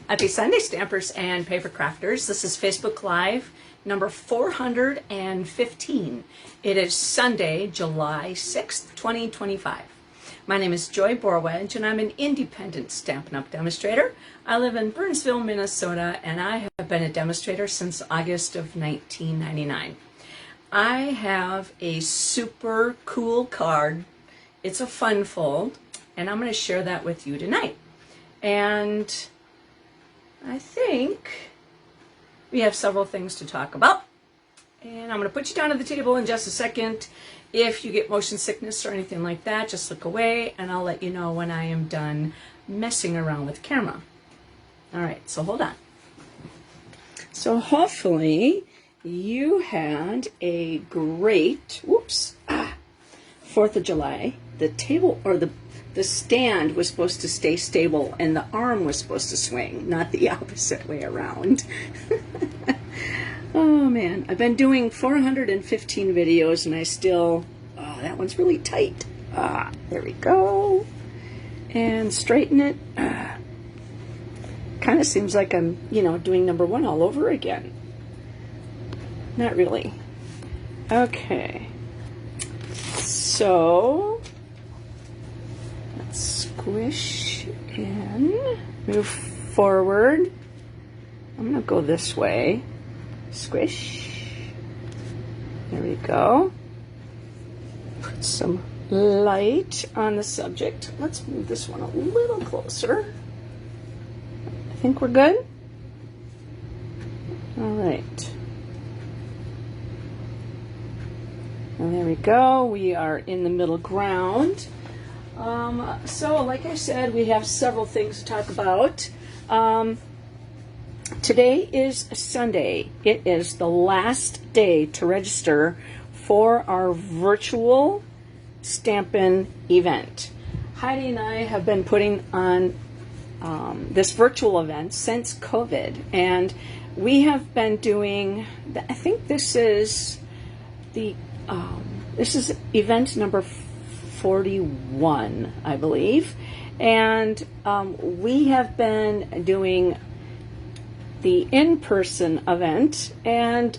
Happy Sunday, Stampers and Paper Crafters. This is Facebook Live number 415. It is Sunday, July 6th, 2025. My name is Joy Borwedge, and I'm an independent Stampin' Up! Demonstrator. I live in Burnsville, Minnesota, and I have been a demonstrator since August of 1999. I have a super cool card. It's a fun fold, and I'm going to share that with you tonight. And I think we have several things to talk about. And I'm going to put you down at the table in just a second. If you get motion sickness or anything like that, just look away, and I'll let you know when I am done messing around with the camera. All right, so hold on. So hopefully you had a great, 4th of July. The table, or the stand was supposed to stay stable and the arm was supposed to swing, not the opposite way around. Oh man, I've been doing 415 videos and I still, that one's really tight. There we go. And straighten it. Kind of seems like I'm, doing number one all over again. Not really. Okay. So, let's squish in, move forward. I'm going to go this way. Squish. There we go. Put some light on the subject. Let's move this one a little closer. I think we're good. All right. And there we go. We are in the middle ground. So, like I said, we have several things to talk about. Today is Sunday. It is the last day to register for our virtual Stampin' event. Heidi and I have been putting on this virtual event since COVID, and we have been doing, I think this is event number 41, I believe, and we have been doing the in-person event, and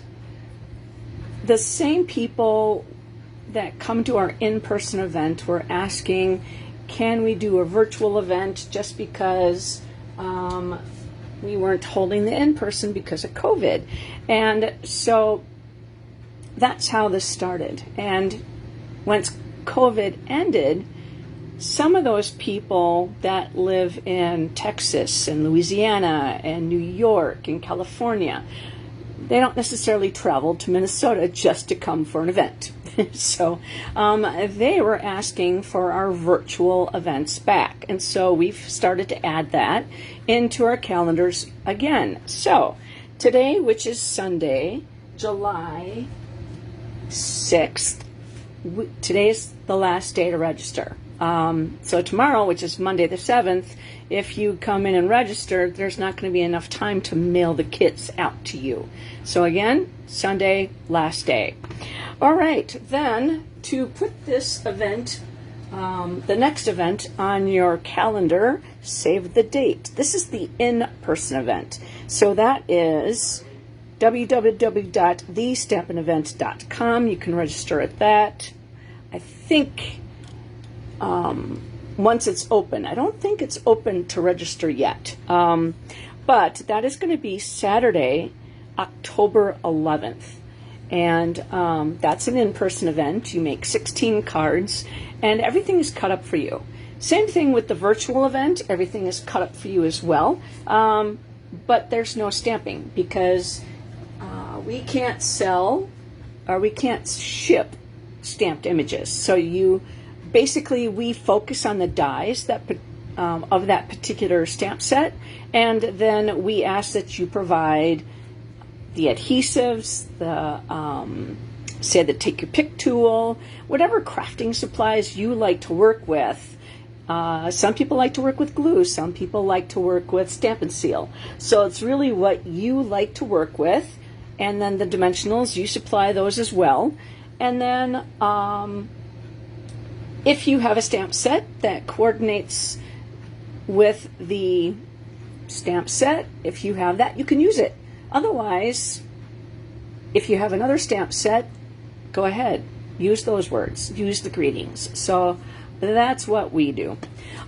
the same people that come to our in-person event were asking, can we do a virtual event, just because we weren't holding the in-person because of COVID. And so that's how this started. And once COVID ended, some of those people that live in Texas and Louisiana and New York and California, they don't necessarily travel to Minnesota just to come for an event. So they were asking for our virtual events back. And so we've started to add that into our calendars again. So today, which is Sunday, July 6th, today is the last day to register. So tomorrow, which is Monday the 7th, if you come in and register, there's not going to be enough time to mail the kits out to you. So again, Sunday, last day. All right, then to put this event, the next event on your calendar, save the date. This is the in-person event. So that is www.thestampinevent.com. You can register at that. I think once it's open. I don't think it's open to register yet. But that is going to be Saturday, October 11th. And that's an in-person event. You make 16 cards, and everything is cut up for you. Same thing with the virtual event. Everything is cut up for you as well. But there's no stamping because we can't sell or we can't ship stamped images. So basically, we focus on the dies that of that particular stamp set, and then we ask that you provide the adhesives, the take your pick tool, whatever crafting supplies you like to work with. Some people like to work with glue. Some people like to work with Stampin' Seal. So it's really what you like to work with, and then the dimensionals, you supply those as well. And then if you have a stamp set that coordinates with the stamp set, if you have that, you can use it. Otherwise, if you have another stamp set, go ahead, use those words, use the greetings. So that's what we do.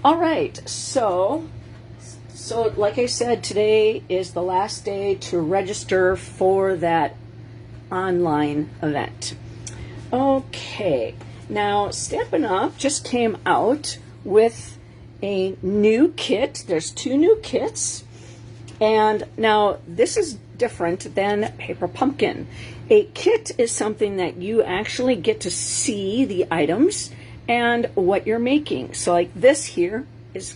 All right, so like I said, today is the last day to register for that online event. Okay, now Stampin' Up! Just came out with a new kit. There's 2 new kits, and now this is different than Paper Pumpkin. A kit is something that you actually get to see the items and what you're making. So like this here is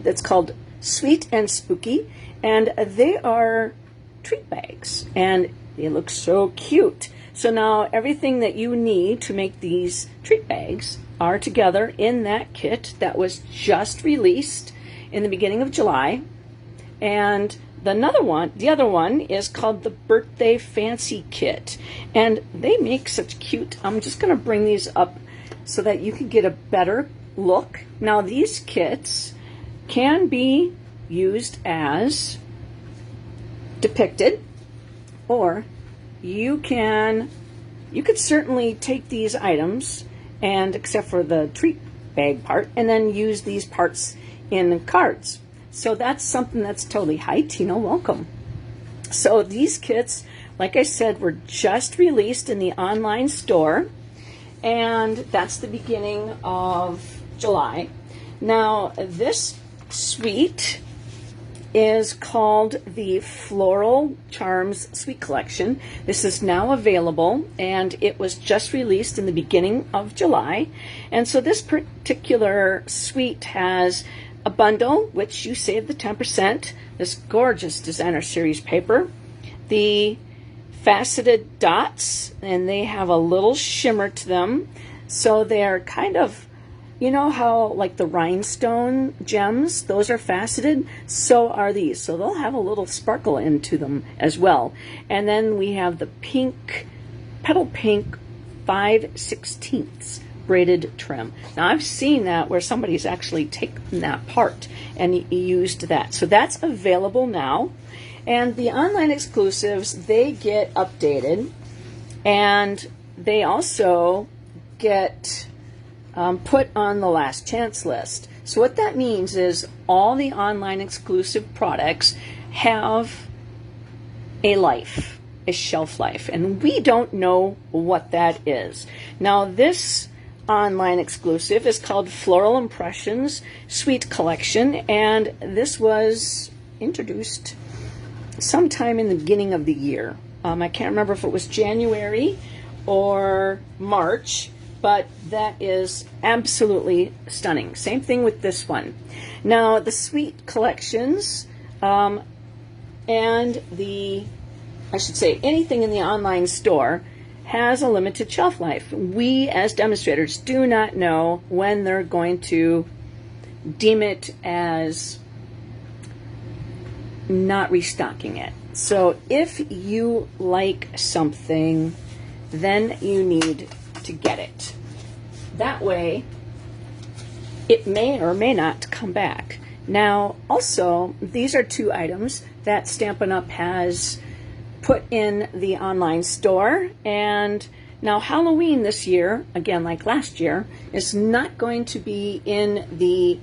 it's called Sweet and Spooky, and they are treat bags, and they look so cute. So now everything that you need to make these treat bags are together in that kit that was just released in the beginning of July. And the other one is called the Birthday Fancy Kit, and they make such cute. I'm just going to bring these up so that you can get a better look. Now these kits can be used as depicted, or you could certainly take these items and, except for the treat bag part, and then use these parts in cards. So that's something that's totally height, welcome. So these kits, like I said, were just released in the online store, and that's the beginning of July. Now this suite is called the Floral Charms Suite Collection. This is now available, and it was just released in the beginning of July. And so this particular suite has a bundle, which you save the 10%, this gorgeous designer series paper, the faceted dots, and they have a little shimmer to them. So they're kind of, you know how like the rhinestone gems, those are faceted, so are these. So they'll have a little sparkle into them as well. And then we have the pink, petal pink 5/16 braided trim. Now I've seen that where somebody's actually taken that part and used that. So that's available now. And the online exclusives, they get updated, and they also get put on the last chance list. So what that means is all the online exclusive products have a life, a shelf life, and we don't know what that is. Now this online exclusive is called Floral Impressions Suite Collection, and this was introduced sometime in the beginning of the year. I can't remember if it was January or March, but that is absolutely stunning. Same thing with this one. Now the suite collections and anything in the online store has a limited shelf life. We as demonstrators do not know when they're going to deem it as not restocking it. So if you like something, then you need to get it. That way it may or may not come back. Now also, these are 2 items that Stampin' Up! Has put in the online store, and now Halloween this year, again like last year, is not going to be in the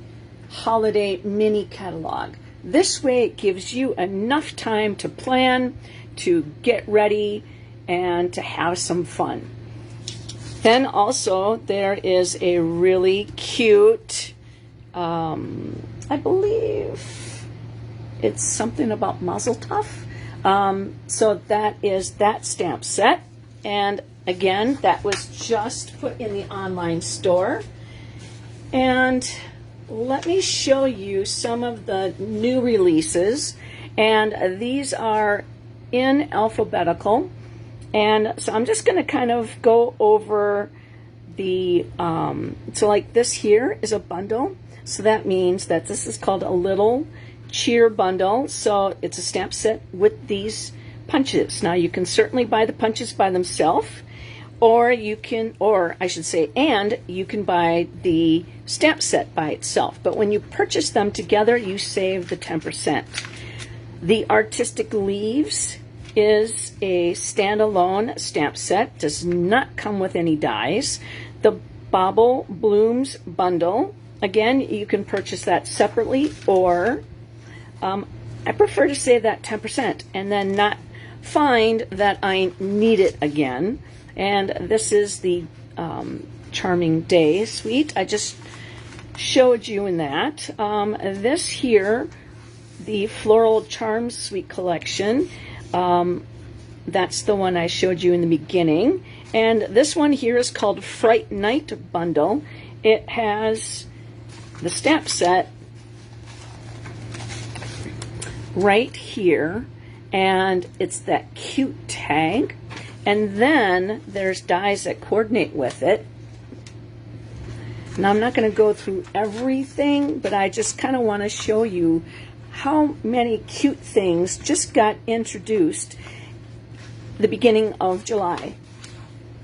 holiday mini catalog. This way it gives you enough time to plan, to get ready, and to have some fun. Then also there is a really cute, I believe it's something about Mazel Tov. So that is that stamp set, and again that was just put in the online store. And let me show you some of the new releases, and these are in alphabetical. And so I'm just going to kind of go over the, so like this here is a bundle. So that means that this is called a Little Cheer Bundle. So it's a stamp set with these punches. Now you can certainly buy the punches by themselves, or you can, or I should say, and you can buy the stamp set by itself. But when you purchase them together, you save the 10%. The Artistic Leaves is a standalone stamp set, does not come with any dies. The Bauble Blooms Bundle, again, you can purchase that separately, or I prefer to save that 10% and then not find that I need it again. And this is the Charming Day suite. I just showed you in that. This here, the Floral Charms Suite Collection, that's the one I showed you in the beginning. And this one here is called Fright Night Bundle. It has the stamp set right here, and it's that cute tag. And then there's dies that coordinate with it. Now I'm not going to go through everything, but I just kind of want to show you how many cute things just got introduced the beginning of July.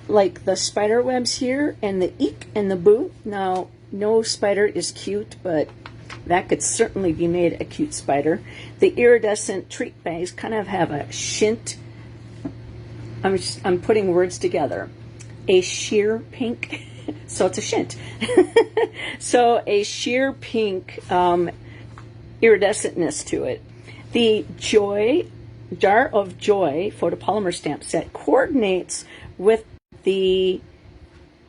Like the spider webs here, and the eek and the boo. Now, no spider is cute, but that could certainly be made a cute spider. The iridescent treat bags kind of have a shint. I'm putting words together. A sheer pink, so it's a shint. So a sheer pink iridescentness to it. The Jar of Joy photopolymer stamp set coordinates with the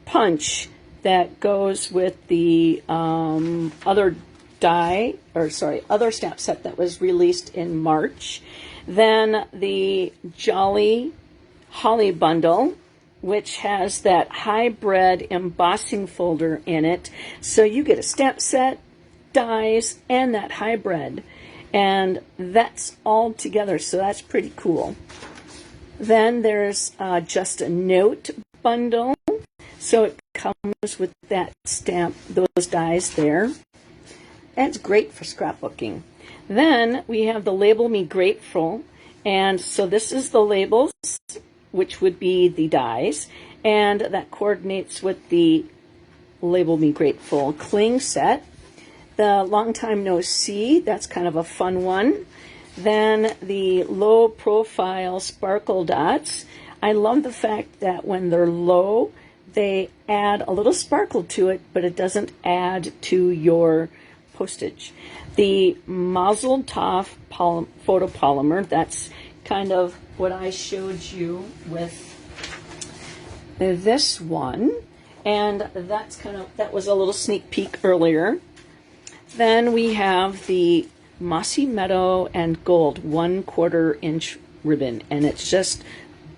punch that goes with the other stamp set that was released in March. Then the Jolly Holly Bundle, which has that hybrid embossing folder in it. So you get a stamp set, dies, and that hybrid. And that's all together, so that's pretty cool. Then there's Just a Note Bundle. So it comes with that stamp, those dies there. That's great for scrapbooking. Then we have the Label Me Grateful. And so this is the labels, which would be the dies. And that coordinates with the Label Me Grateful cling set. The Long Time No See, that's kind of a fun one. Then the Low Profile Sparkle Dots. I love the fact that when they're low, they add a little sparkle to it, but it doesn't add to your postage. The Mazel Tov photopolymer, that's kind of what I showed you with this one. And that was a little sneak peek earlier. Then we have the Mossy Meadow and Gold 1/4 inch ribbon, and it's just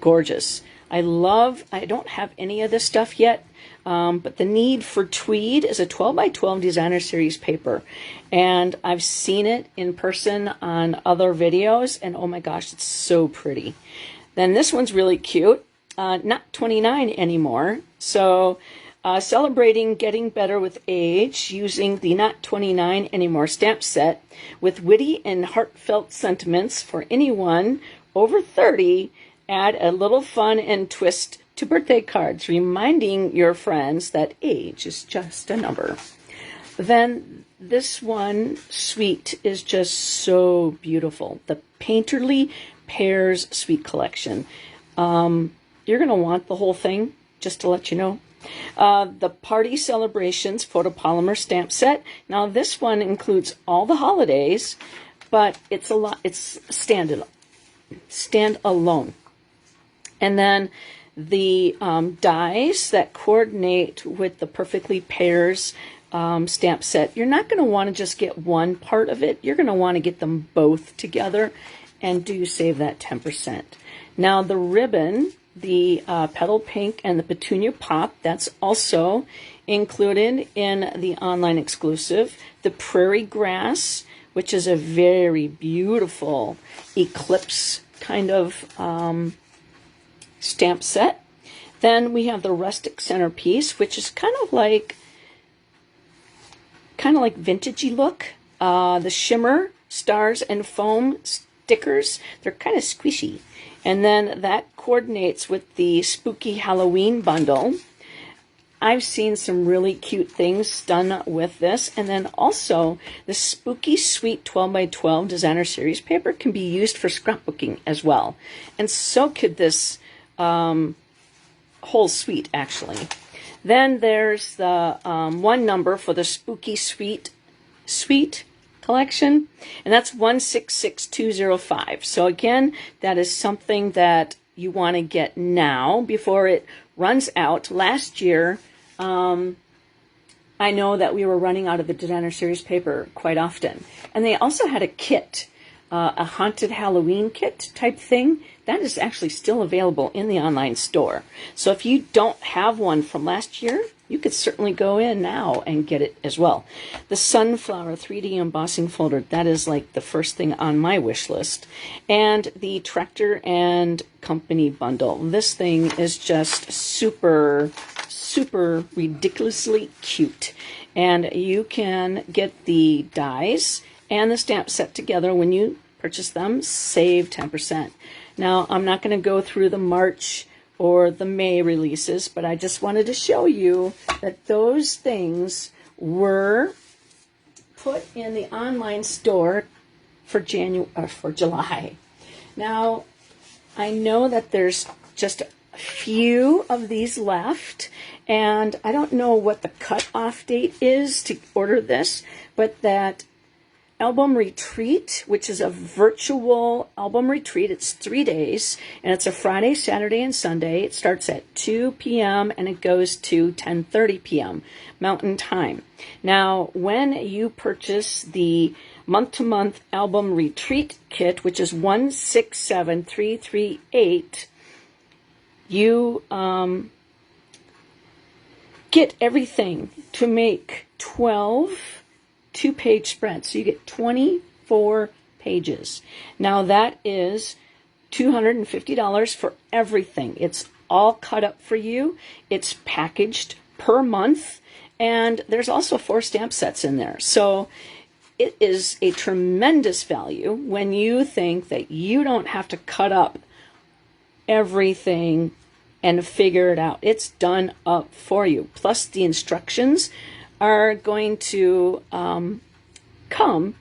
gorgeous. I don't have any of this stuff yet, but the Need for Tweed is a 12 by 12 designer series paper, and I've seen it in person on other videos, and oh my gosh, it's so pretty. Then this one's really cute, not 29 anymore, so celebrating getting better with age using the Not 29 Anymore stamp set with witty and heartfelt sentiments for anyone over 30. Add a little fun and twist to birthday cards, reminding your friends that age is just a number. Then this one suite is just so beautiful. The Painterly Pears Suite Collection. You're going to want the whole thing, just to let you know. The Party Celebrations photopolymer stamp set. Now this one includes all the holidays, but it's standalone. And then the dies that coordinate with the Perfectly Pears stamp set. You're not going to want to just get one part of it. You're going to want to get them both together, and do save that 10%. Now the ribbon, the Petal Pink and the Petunia Pop, that's also included in the online exclusive. The Prairie Grass, which is a very beautiful eclipse kind of stamp set. Then we have the Rustic Centerpiece, which is kind of like vintagey look. The Shimmer Stars and Foam stickers. They're kind of squishy. And then that coordinates with the Spooky Halloween bundle. I've seen some really cute things done with this. And then also, the Spooky Sweet 12 by 12 designer series paper can be used for scrapbooking as well. And so could this whole suite, actually. Then there's the one number for the Spooky Sweet collection, and that's 166205. So again, that is something that you want to get now before it runs out. Last year, I know that we were running out of the designer series paper quite often. And they also had a kit, a haunted Halloween kit type thing. That is actually still available in the online store. So if you don't have one from last year, you could certainly go in now and get it as well. The Sunflower 3D embossing folder, that is like the first thing on my wish list. And the Tractor and Company bundle. This thing is just super ridiculously cute. And you can get the dies and the stamp set together when you purchase them, save 10%. Now, I'm not going to go through the March or the May releases, but I just wanted to show you that those things were put in the online store for July. Now, I know that there's just a few of these left, and I don't know what the cutoff date is to order this, but that album retreat, which is a virtual album retreat. It's 3 days, and it's a Friday, Saturday, and Sunday. It starts at 2 p.m. and it goes to 10:30 p.m. Mountain Time. Now, when you purchase the month-to-month album retreat kit, which is 167338, you get everything to make 12 two-page spreads. So you get 24 pages. Now that is $250 for everything. It's all cut up for you. It's packaged per month. And there's also 4 stamp sets in there. So it is a tremendous value when you think that you don't have to cut up everything and figure it out. It's done up for you. Plus the instructions are going to come.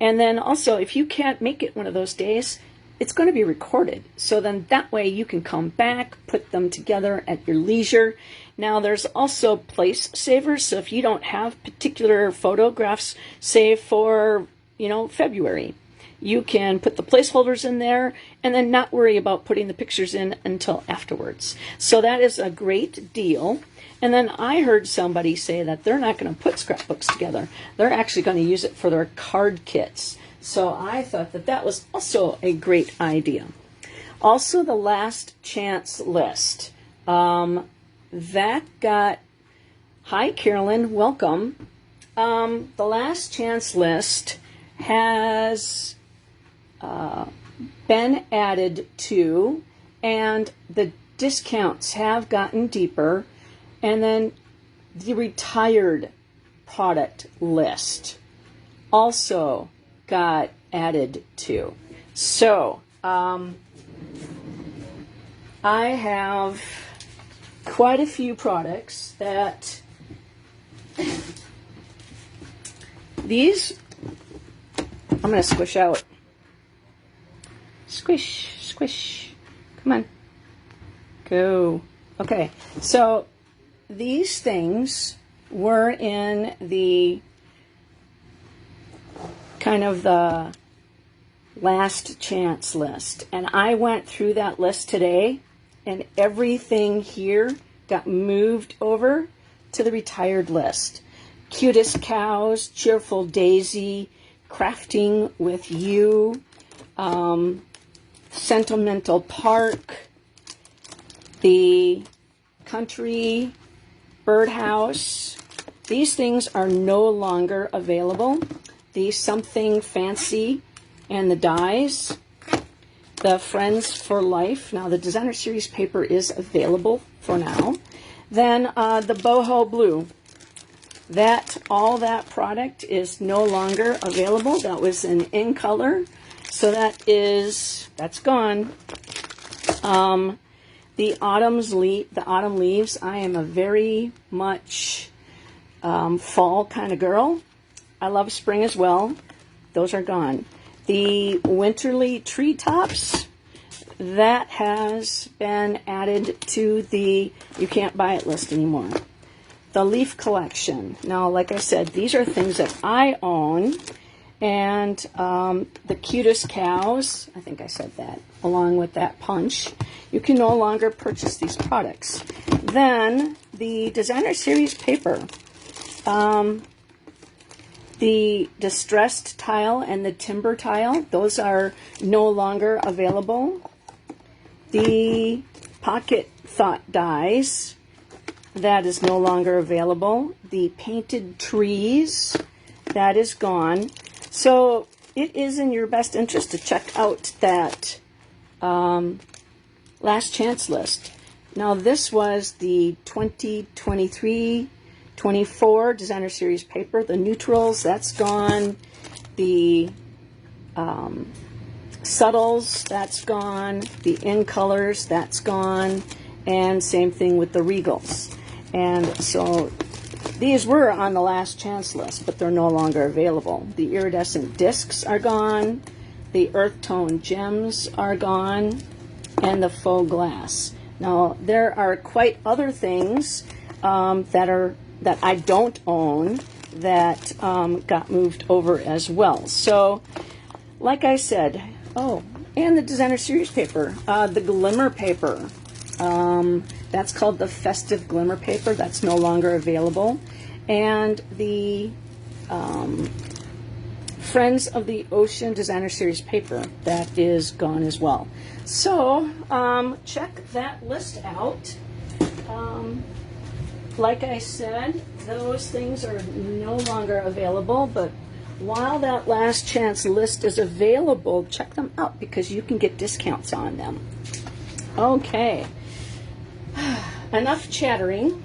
And then also, if you can't make it one of those days, it's going to be recorded. So then that way you can come back, put them together at your leisure. Now there's also place savers. So if you don't have particular photographs saved for, February, you can put the placeholders in there and then not worry about putting the pictures in until afterwards. So that is a great deal. And then I heard somebody say that they're not going to put scrapbooks together. They're actually going to use it for their card kits. So I thought that that was also a great idea. Also, the last chance list. That got... Hi, Carolyn. Welcome. The last chance list has been added to, and the discounts have gotten deeper. And then the retired product list also got added to. So I have quite a few products that these I'm going to squish out. Squish, squish. Come on. Go. Okay, so these things were in the kind of the last chance list. And I went through that list today, and everything here got moved over to the retired list. Cutest Cows, Cheerful Daisy, Crafting with You, Sentimental Park, the Country Birdhouse. These things are no longer available. The Something Fancy and the dies. The Friends for Life. Now the designer series paper is available for now. Then the Boho Blue. All that product is no longer available. That was in color. So that's gone. The autumn leaves. I am a very much fall kind of girl. I love spring as well. Those are gone. The winterly treetops, that has been added to the you can't buy it list anymore. The leaf collection. Now, like I said, these are things that I own. And the cutest cows, I think I said that, along with that punch. You can no longer purchase these products. Then the designer series paper. The distressed tile and the timber tile, those are no longer available. The pocket thought dies, that is no longer available. The painted trees, that is gone. So it is in your best interest to check out that last chance list. Now this was the 2023-24 designer series paper. The neutrals, that's gone. The subtles, that's gone. The in colors, that's gone. And same thing with the regals. And so these were on the last chance list, but they're no longer available. The iridescent discs are gone. The earth tone gems are gone. And the faux glass. Now, there are quite other things that I don't own that got moved over as well. So, like I said, and the designer series paper, the glimmer paper. That's called the festive glimmer paper. That's no longer available. And the Friends of the Ocean designer series paper, that is gone as well. So check that list out. Like I said, those things are no longer available, but while that last chance list is available, check them out because you can get discounts on them. Okay. Enough chattering.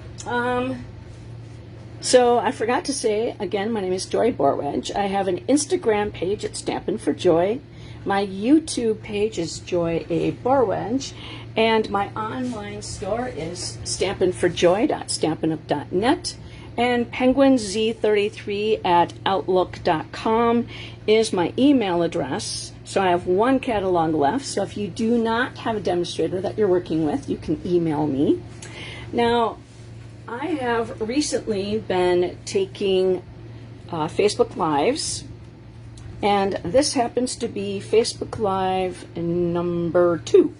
So I forgot to say, again, my name is Joy Borwedge. I have an Instagram page at Stampin' for Joy. My YouTube page is Joy A. Borwedge. And my online store is stampinforjoy.stampinup.net. And penguinz33@outlook.com is my email address. So I have one catalog left. So if you do not have a demonstrator that you're working with, you can email me. Now, I have recently been taking Facebook Lives, and this happens to be Facebook Live number 2.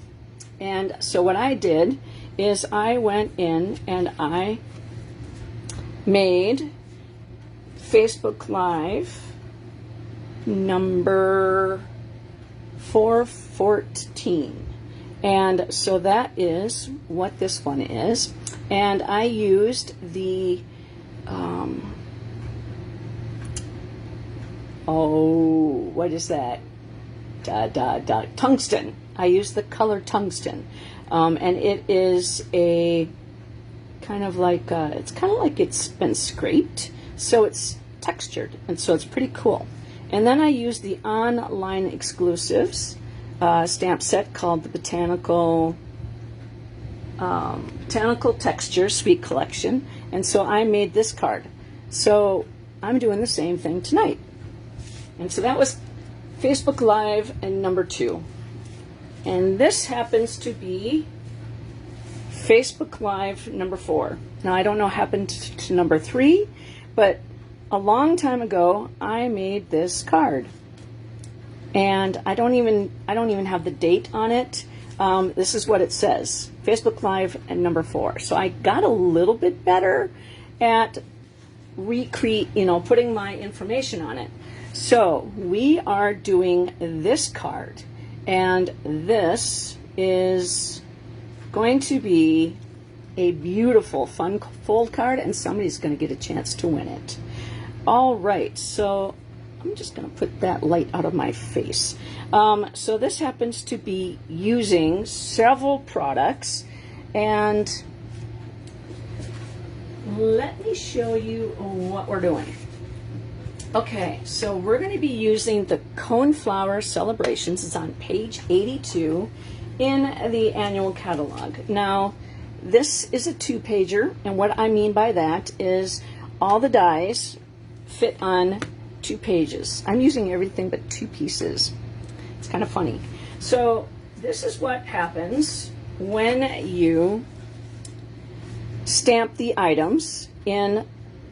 And so what I did is I went in and I made Facebook Live number 414. And so that is what this one is. And I used the, what is that? Tungsten. I used the color tungsten. And it is a kind of like, it's kind of like it's been scraped. So it's textured. And so it's pretty cool. And then I used the online exclusives stamp set called the Botanical Texture Sweet Collection, and so I made this card. So I'm doing the same thing tonight. And so that was Facebook Live and number 2. And this happens to be Facebook Live number 4. Now I don't know what happened to number 3, but a long time ago I made this card. And I don't even have the date on it. This is what it says. Facebook Live and number 4. So I got a little bit better at putting my information on it. So we are doing this card. And this is going to be a beautiful, fun fold card, and somebody's going to get a chance to win it. All right, so I'm just going to put that light out of my face. So this happens to be using several products, and let me show you what we're doing. Okay, so we're going to be using the Coneflower Celebrations. It's on page 82 in the annual catalog. Now, this is a 2-pager, and what I mean by that is all the dies fit on 2 pages. I'm using everything but 2 pieces. It's kind of funny. So this is what happens when you stamp the items in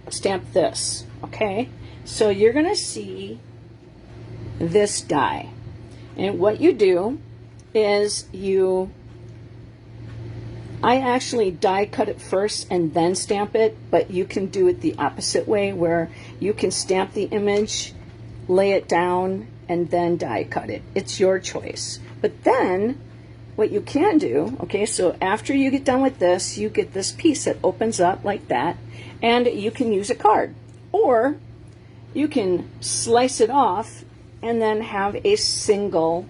stamp this, okay? So you're going to see this die. And what you do is I actually die cut it first and then stamp it, but you can do it the opposite way where you can stamp the image, lay it down, and then die cut it. It's your choice. But then what you can do, okay, so after you get done with this, you get this piece that opens up like that, and you can use a card. Or you can slice it off and then have a single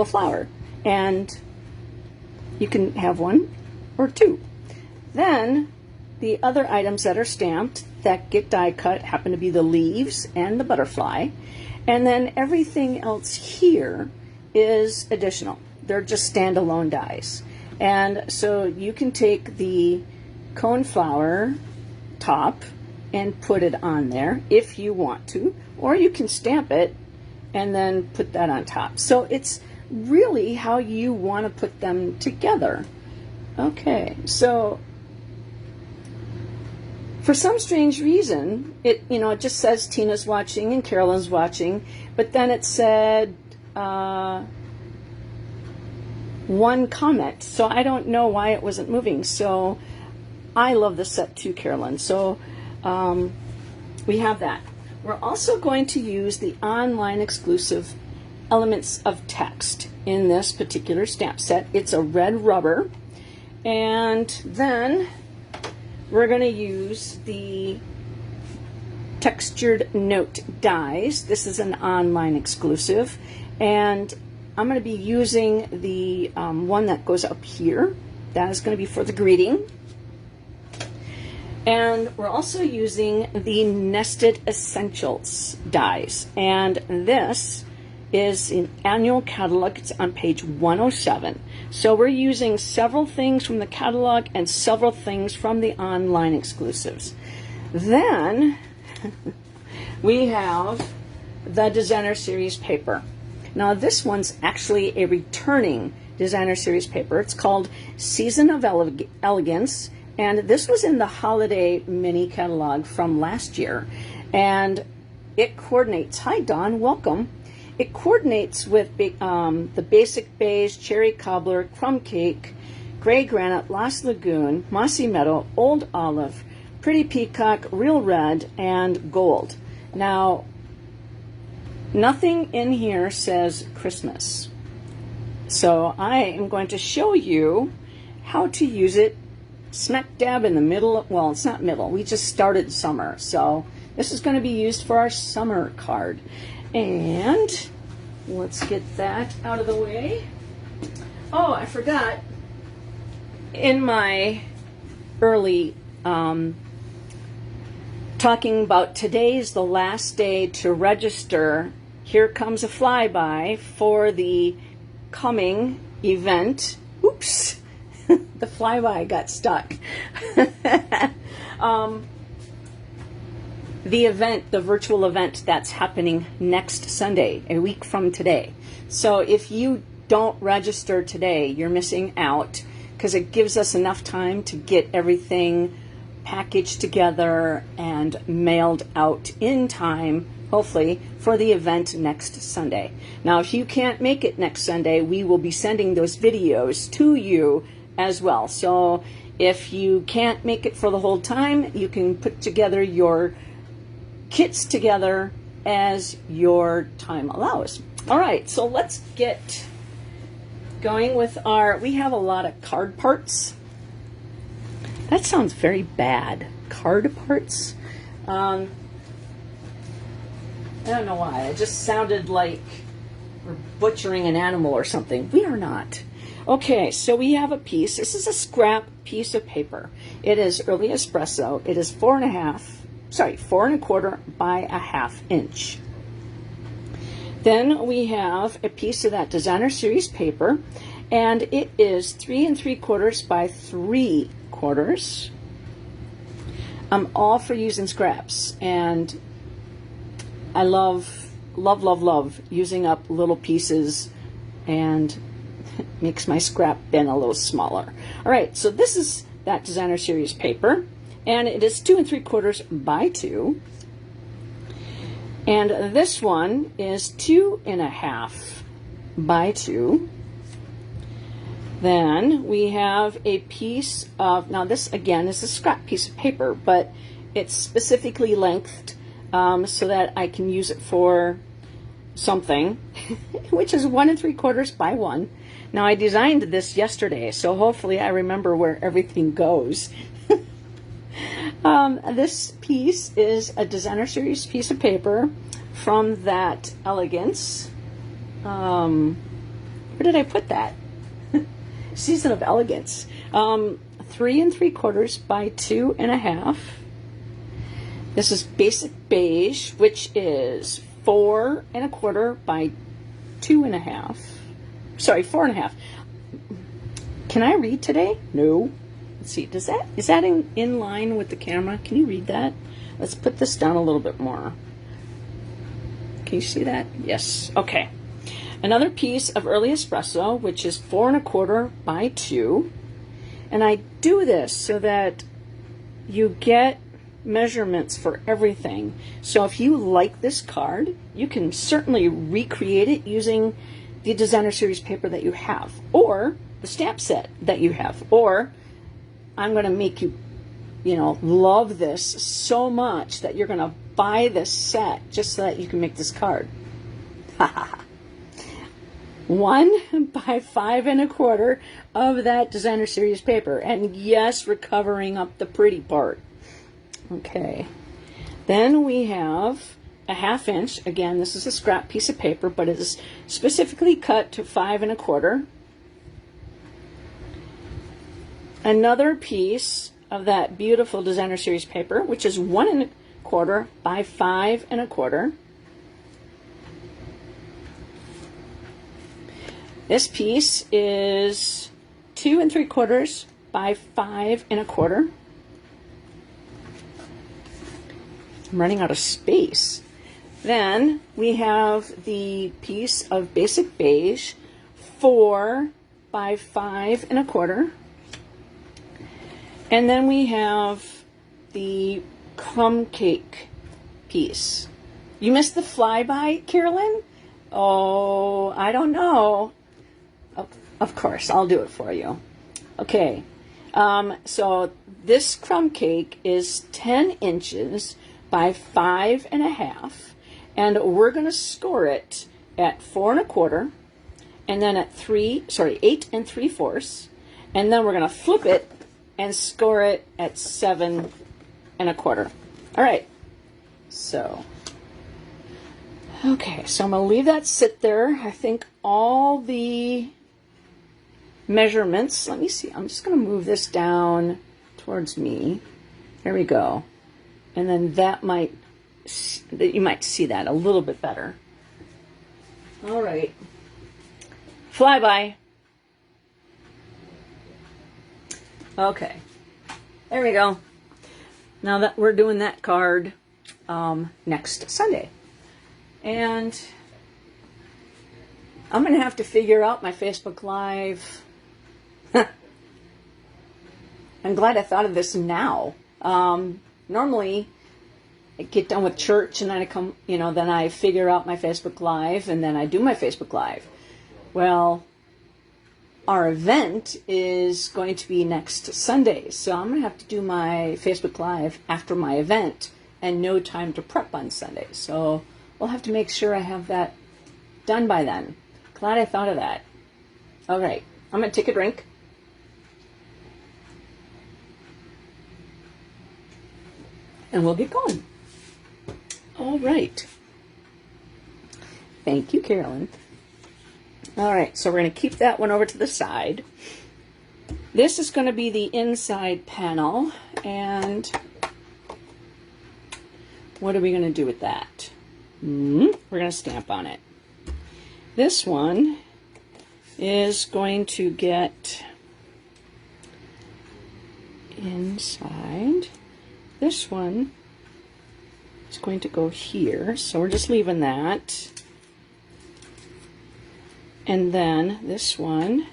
flower. And you can have 1 or 2. Then the other items that are stamped that get die cut happen to be the leaves and the butterfly. And then everything else here is additional. They're just standalone dies. And so you can take the coneflower top and put it on there if you want to, or you can stamp it and then put that on top. So it's really how you want to put them together. Okay, so for some strange reason, it just says Tina's watching and Carolyn's watching, but then it said 1 comment, so I don't know why it wasn't moving. So I love this set too, Carolyn. So we have that. We're also going to use the online exclusive elements of text in this particular stamp set. It's a red rubber, and then we're going to use the textured note dies. This is an online exclusive, and I'm going to be using the one that goes up here. That is going to be for the greeting. And we're also using the Nested Essentials dies, and this is an annual catalog. It's on page 107. So we're using several things from the catalog and several things from the online exclusives. Then we have the Designer Series paper. Now this one's actually a returning Designer Series paper. It's called Season of Elegance, and this was in the holiday mini catalog from last year. And it coordinates, hi Dawn, welcome. It coordinates with the Basic Beige, Cherry Cobbler, Crumb Cake, Gray Granite, Lost Lagoon, Mossy Meadow, Old Olive, Pretty Peacock, Real Red, and Gold. Now, nothing in here says Christmas. So I am going to show you how to use it smack dab in the middle. Well, it's not middle. We just started summer. So this is going to be used for our summer card. And let's get that out of the way. Oh, I forgot. In my early talking about today's the last day to register, here comes a flyby for the coming event. Oops, the flyby got stuck. The event, the virtual event that's happening next Sunday, a week from today. So if you don't register today, you're missing out, because it gives us enough time to get everything packaged together and mailed out in time, hopefully, for the event next Sunday. Now, if you can't make it next Sunday, we will be sending those videos to you as well. So if you can't make it for the whole time, you can put together your kits together as your time allows. All right, so let's get going with we have a lot of card parts. That sounds very bad. Card parts? I don't know why. It just sounded like we're butchering an animal or something. We are not. Okay, so we have a piece. This is a scrap piece of paper. It is early espresso. It is 4.25 by a 1/2 inch. Then we have a piece of that designer series paper, and it is 3 3/4 by 3/4. I'm all for using scraps, and I love using up little pieces, and makes my scrap bin a little smaller. All right, so this is that designer series paper, and it is 2 3/4 by 2. And this one is 2.5 by 2. Then we have a piece of, now this again is a scrap piece of paper, but it's specifically lengthed so that I can use it for something, which is 1 3/4 by 1. Now I designed this yesterday, so hopefully I remember where everything goes. This piece is a designer series piece of paper from that Elegance. Where did I put that? Season of Elegance. 3 3/4 by 2.5. This is basic beige, which is 4.25 by 2.5. Sorry, 4.5. Can I read today? No. Let's see. Is that in line with the camera? Can you read that? Let's put this down a little bit more. Can you see that? Yes. Okay. Another piece of early espresso, which is 4.25 by 2. And I do this so that you get measurements for everything. So if you like this card, you can certainly recreate it using the designer series paper that you have, or the stamp set that you have, or I'm going to make you, love this so much that you're going to buy this set just so that you can make this card. 1 by 5.25 of that designer series paper, and yes, we're covering up the pretty part. Okay, then we have a 1/2 inch. Again, this is a scrap piece of paper, but it is specifically cut to 5.25. Another piece of that beautiful designer series paper, which is 1.25 by 5.25. This piece is 2 3/4 by 5.25. I'm running out of space. Then we have the piece of basic beige, 4 by 5.25. And then we have the crumb cake piece. You missed the flyby, Carolyn? Oh, I don't know. Of course, I'll do it for you. Okay, so this crumb cake is 10 inches by 5.5, and we're going to score it at 4.25, and then at 8 3/4, and then we're going to flip it and score it at 7.25. All right, so okay, so I'm going to leave that sit there. I think all the measurements, let me see, I'm just going to move this down towards me. There we go. And then you might see that a little bit better. All right. Flyby. Okay. There we go. Now that we're doing that card next Sunday. And I'm going to have to figure out my Facebook Live. I'm glad I thought of this now. Normally, I get done with church and then I come, then I figure out my Facebook Live and then I do my Facebook Live. Well, our event is going to be next Sunday, so I'm going to have to do my Facebook Live after my event and no time to prep on Sunday. So we'll have to make sure I have that done by then. Glad I thought of that. All right, I'm going to take a drink. And we'll get going. All right. Thank you, Carolyn. All right, so we're going to keep that one over to the side. This is going to be the inside panel, and what are we going to do with that? We're going to stamp on it. This one is going to get inside. This one is going to go here, so we're just leaving that. And then this one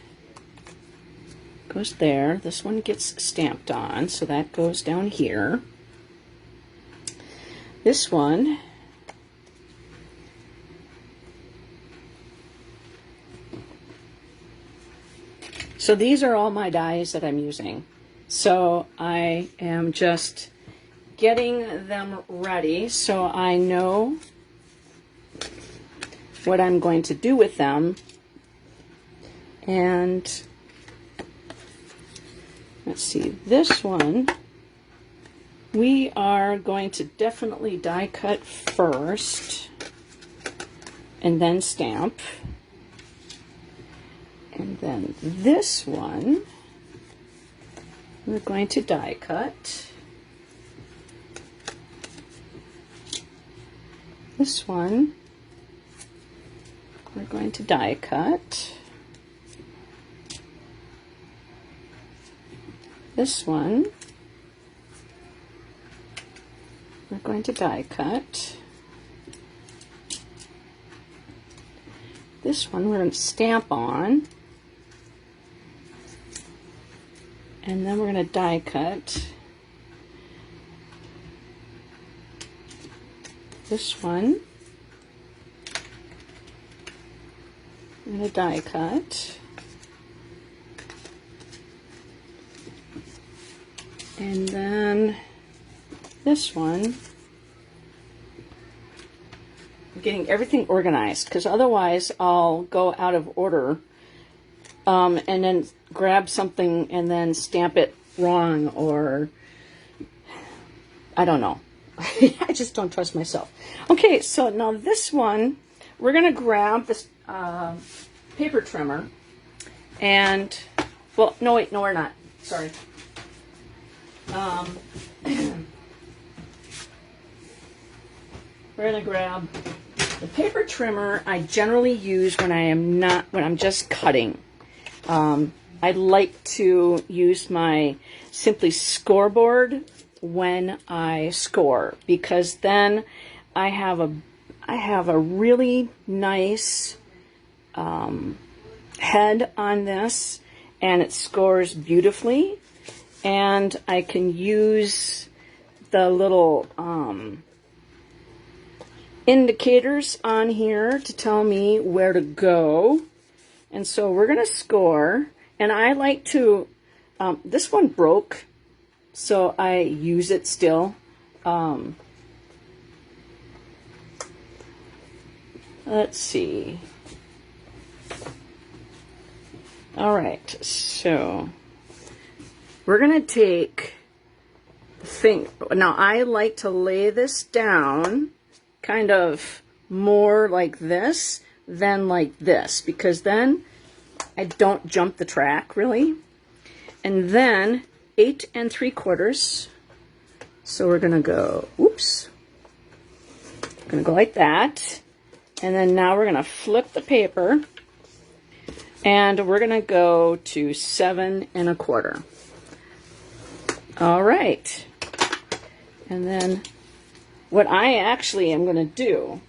goes there. This one gets stamped on, so that goes down here. This one so these are all my dies that I'm using. So I am just getting them ready so I know what I'm going to do with them. And let's see, this one we are going to definitely die cut first and then stamp. And then this one we're going to die cut. This one we're going to die cut. This one we're going to die cut. This one we're going to stamp on. And then we're going to die cut. This one I'm going to die cut. And then this one, I'm getting everything organized because otherwise I'll go out of order and then grab something and then stamp it wrong, or I don't know. I just don't trust myself. Okay, so now this one, we're going to grab this paper trimmer and, well, no, wait, no, we're not. Sorry. We're going to grab the paper trimmer I generally use when I'm just cutting. I like to use my Simply scoreboard when I score, because then I have a really nice head on this, and it scores beautifully, and I can use the little indicators on here to tell me where to go. And so we're going to score, and I like to, this one broke, so I use it still. Let's see. All right, so we're going to take the thing. Now, I like to lay this down kind of more like this than like this, because then I don't jump the track really. And then 8 3/4. So we're gonna go, oops, gonna go like that. And then now we're gonna flip the paper and we're gonna go to 7 1/4. All right. And then what I actually am gonna do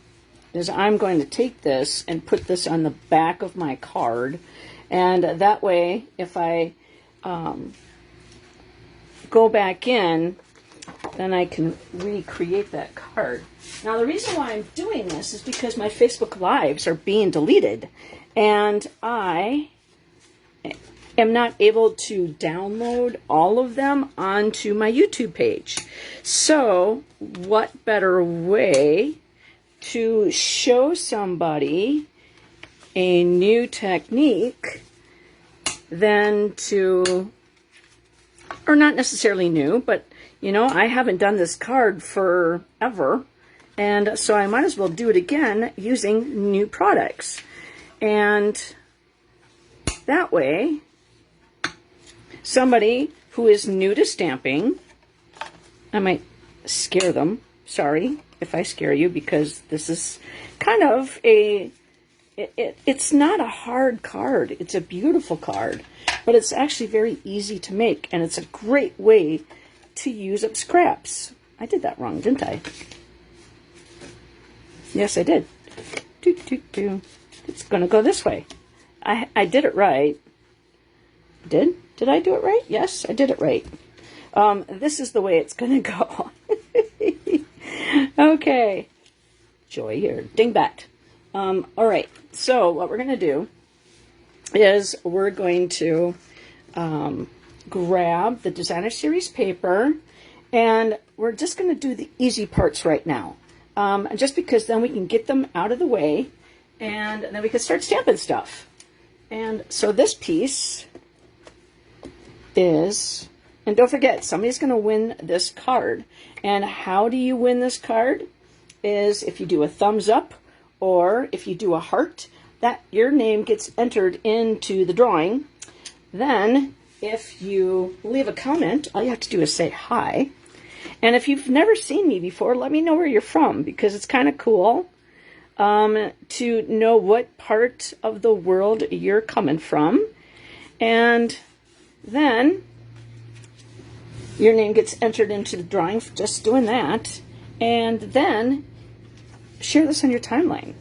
is I'm going to take this and put this on the back of my card, and that way if I go back in, then I can recreate that card. Now the reason why I'm doing this is because my Facebook Lives are being deleted, and I am not able to download all of them onto my YouTube page. So what better way to show somebody a new technique than to, or not necessarily new, but you know, I haven't done this card forever, and so I might as well do it again using new products. And that way, somebody who is new to stamping, I might scare them. Sorry if I scare you, because this is kind of it's not a hard card. It's a beautiful card, but it's actually very easy to make, and it's a great way to use up scraps. I did that wrong, didn't I? Yes, I did. It's going to go this way. I did it right. Did I do it right? Yes, I did it right. This is the way it's going to go. Okay. Joy here. Dingbat. All right. So what we're going to do is we're going to grab the Designer Series paper, and we're just going to do the easy parts right now. Just because then we can get them out of the way, and then we can start stamping stuff. And so this piece is, and don't forget, somebody's going to win this card. And how do you win this card? Is if you do a thumbs up, or if you do a heart, that your name gets entered into the drawing. Then if you leave a comment, all you have to do is say hi. And if you've never seen me before, let me know where you're from, because it's kind of cool to know what part of the world you're coming from. And then your name gets entered into the drawing for just doing that. And then share this on your timeline.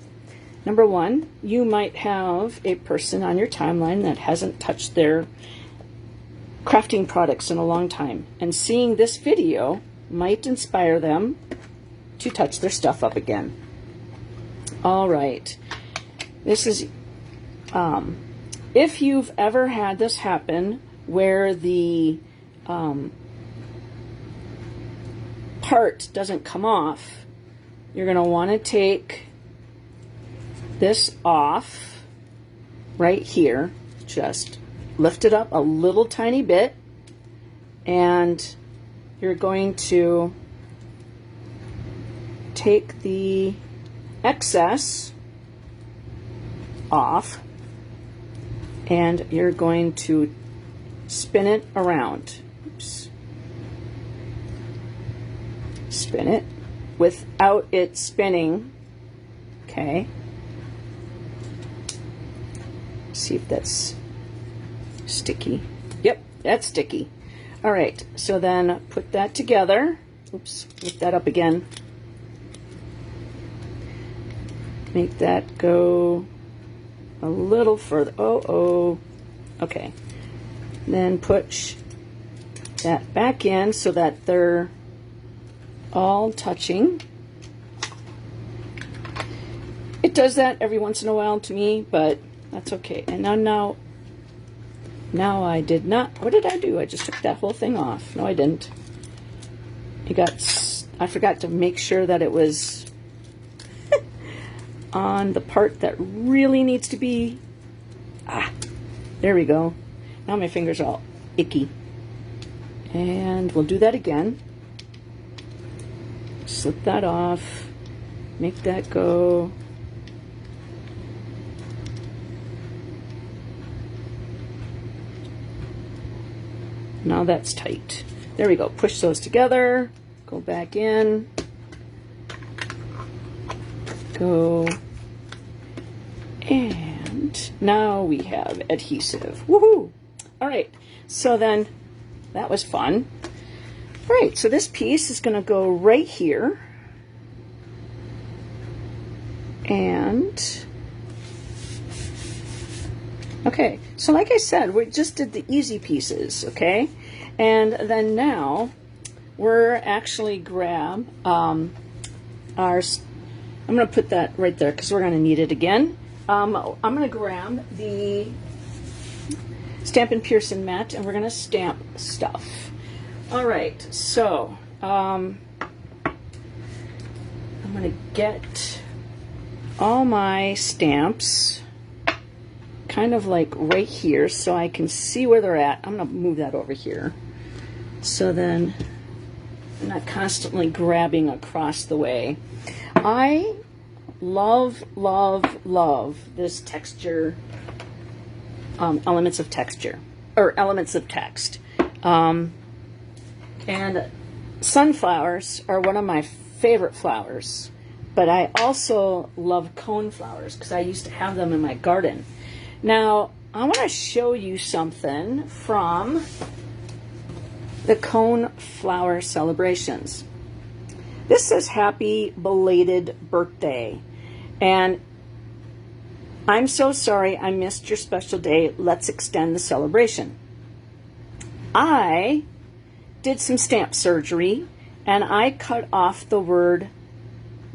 Number one, you might have a person on your timeline that hasn't touched their crafting products in a long time, and seeing this video might inspire them to touch their stuff up again. All right. This is, if you've ever had this happen where the part doesn't come off, you're going to want to take this off right here. Just lift it up a little tiny bit, and you're going to take the excess off, and you're going to spin it around. Oops. Spin it without it spinning. Okay. See if that's sticky. Yep, that's sticky. All right, so then put that together. Oops, lift that up again. Make that go a little further. Oh. Okay. Then push that back in so that they're all touching. It does that every once in a while to me, but that's okay. And now I did not. What did I do? I just took that whole thing off. No, I didn't. I forgot to make sure that it was on the part that really needs to be. There we go. Now my fingers are all icky. And we'll do that again. Slip that off. Make that go. Now that's tight. There we go. Push those together. Go back in. Go. And now we have adhesive. Woohoo! All right. So then that was fun. All right. So this piece is going to go right here. And okay, so like I said, we just did the easy pieces, okay? And then now we're actually grab I'm going to put that right there because we're going to need it again. I'm going to grab the Stampin' Pearson mat, and we're going to stamp stuff. All right, so I'm going to get all my stamps kind of like right here so I can see where they're at. I'm going to move that over here so then I'm not constantly grabbing across the way. I love, love, love this texture elements of texture, or elements of text. And sunflowers are one of my favorite flowers, but I also love coneflowers because I used to have them in my garden. Now, I want to show you something from the Coneflower Celebrations. This says happy belated birthday, and I'm so sorry I missed your special day. Let's extend the celebration. I did some stamp surgery and I cut off the word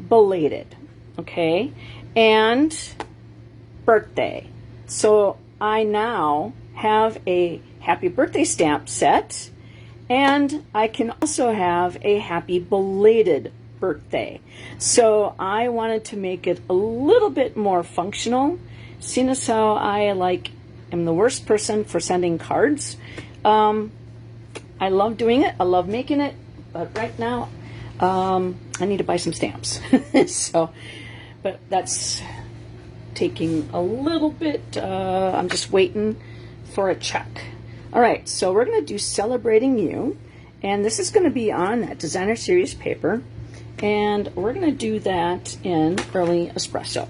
belated, okay, and birthday. So I now have a happy birthday stamp set, and I can also have a happy belated birthday. So I wanted to make it a little bit more functional, seeing as how I am the worst person for sending cards. I love doing it, I love making it, but right now I need to buy some stamps. So, but that's taking a little bit, I'm just waiting for a check. All right, so we're going to do Celebrating You, and this is going to be on that Designer Series paper, and we're going to do that in Early Espresso.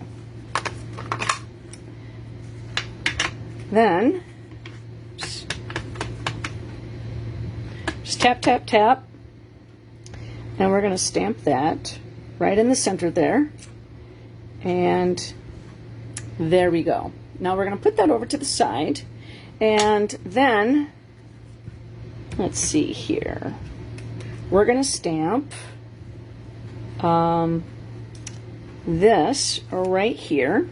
Then, just tap, tap, tap, and we're going to stamp that right in the center there, and there we go. Now we're going to put that over to the side, and then, let's see here, we're going to stamp this right here.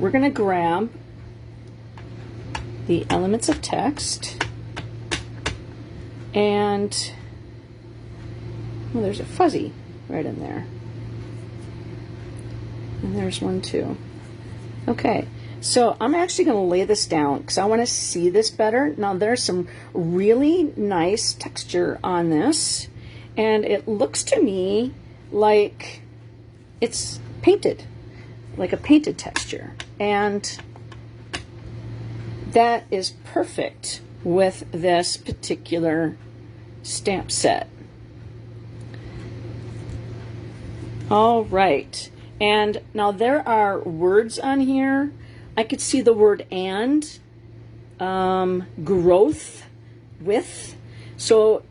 We're going to grab the elements of text, and well, there's a fuzzy right in there. And there's one too. Okay, so I'm actually going to lay this down because I want to see this better. Now there's some really nice texture on this, and it looks to me like it's painted, like a painted texture. And that is perfect with this particular stamp set. All right. And now there are words on here. I could see the word and, growth, with. So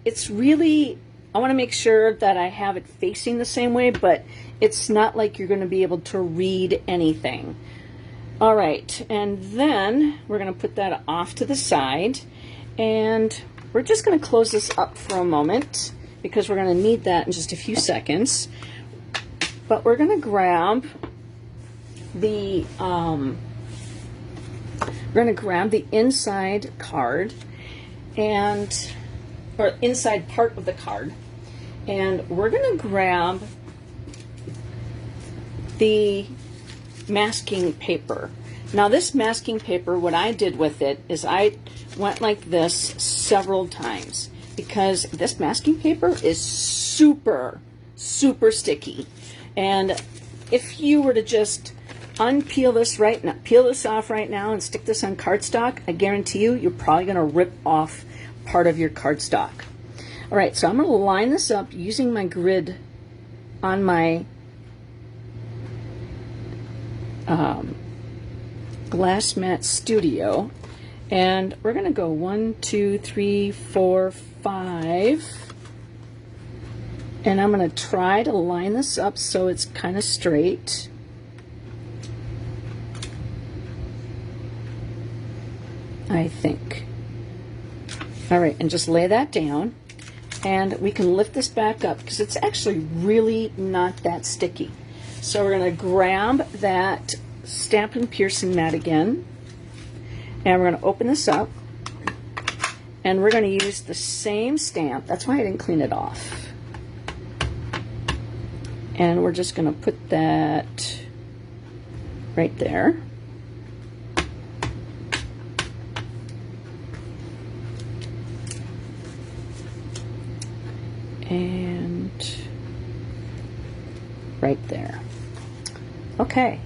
it's really, I want to make sure that I have it facing the same way, but it's not like you're going to be able to read anything. All right, and then we're going to put that off to the side, and we're just going to close this up for a moment because we're going to need that in just a few seconds. But we're going to grab the inside card, and or inside part of the card, and we're going to grab the masking paper. Now this masking paper, what I did with it is I went like this several times because this masking paper is super, super sticky. And if you were to just unpeel this peel this off right now and stick this on cardstock, I guarantee you're probably going to rip off part of your cardstock. All right, so I'm going to line this up using my grid on my Glass Mat Studio, and we're going to go 1, 2, 3, 4, 5, and I'm going to try to line this up so it's kind of straight. I think. All right, and just lay that down, and we can lift this back up because it's actually really not that sticky. So we're going to grab that Stampin' Pearson mat again, and we're going to open this up, and we're going to use the same stamp. That's why I didn't clean it off. And we're just going to put that right there. And right there. Okay,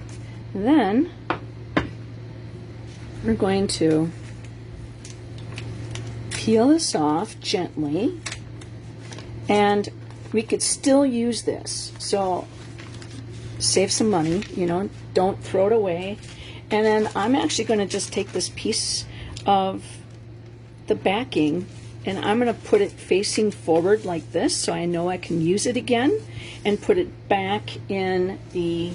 then we're going to peel this off gently, and we could still use this. So save some money, you know, don't throw it away. And then I'm actually going to just take this piece of the backing and I'm going to put it facing forward like this so I know I can use it again, and put it back in the,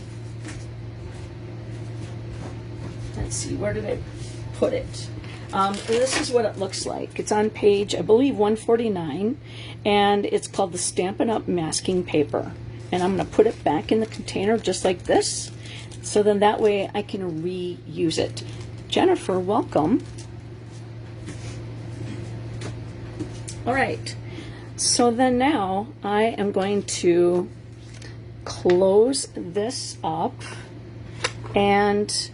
let's see, where did I put it? This is what it looks like. It's on page, I believe, 149, and it's called the Stampin' Up! Masking Paper. And I'm going to put it back in the container just like this, so then that way I can reuse it. Jennifer, welcome. All right, so then now I am going to close this up, and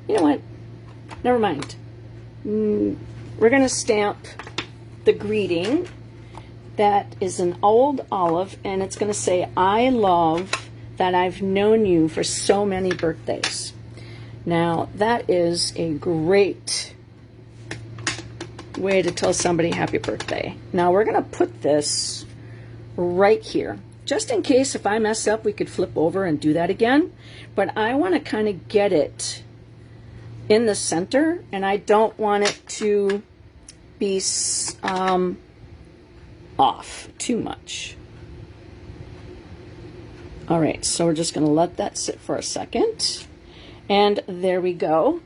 you know what, never mind. We're going to stamp the greeting. That is an old olive, and it's going to say, I love that I've known you for so many birthdays. Now, that is a great way to tell somebody happy birthday. Now, we're going to put this right here. Just in case if I mess up, we could flip over and do that again. But I want to kind of get it in the center, and I don't want it to be off too much. All right, so we're just going to let that sit for a second, and there we go.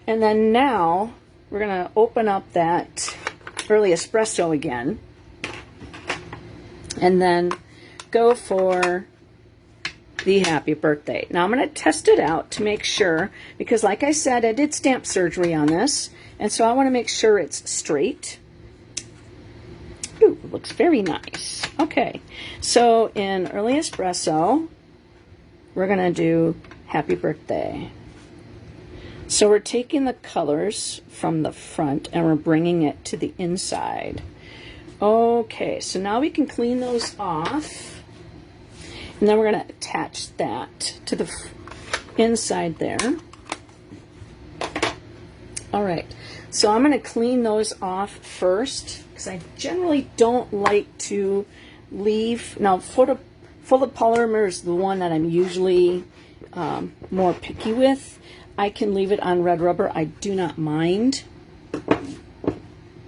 And then now we're going to open up that early espresso again, and then go for the happy birthday. Now I'm going to test it out to make sure, because like I said, I did stamp surgery on this, and so I want to make sure it's straight. Ooh, it looks very nice. Okay, so in early espresso, we're going to do happy birthday. So we're taking the colors from the front and we're bringing it to the inside. Okay, so now we can clean those off. And then we're going to attach that to the inside there. All right, so I'm going to clean those off first, because I generally don't like to leave. Now, photopolymer is the one that I'm usually more picky with. I can leave it on red rubber. I do not mind.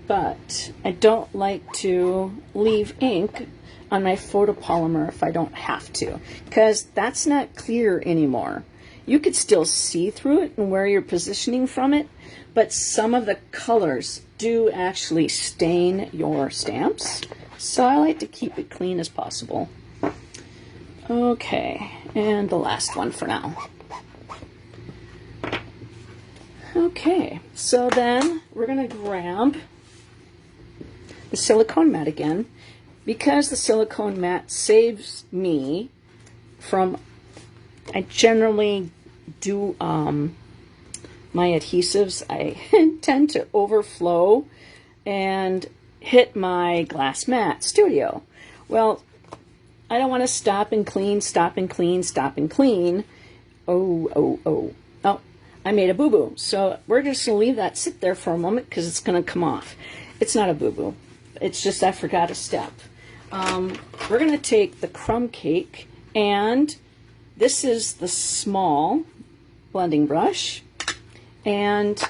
But I don't like to leave ink on my photopolymer if I don't have to, because that's not clear anymore. You could still see through it and where you're positioning from it, but some of the colors do actually stain your stamps. So I like to keep it clean as possible. Okay, and the last one for now. Okay, so then we're going to grab the silicone mat again, because the silicone mat saves me from, I generally do my adhesives, I tend to overflow and hit my glass mat studio. Well, I don't want to stop and clean, stop and clean, stop and clean. Oh, I made a boo-boo. So we're just going to leave that sit there for a moment because it's going to come off. It's not a boo-boo. It's just I forgot a step. We're going to take the crumb cake, and this is the small blending brush, and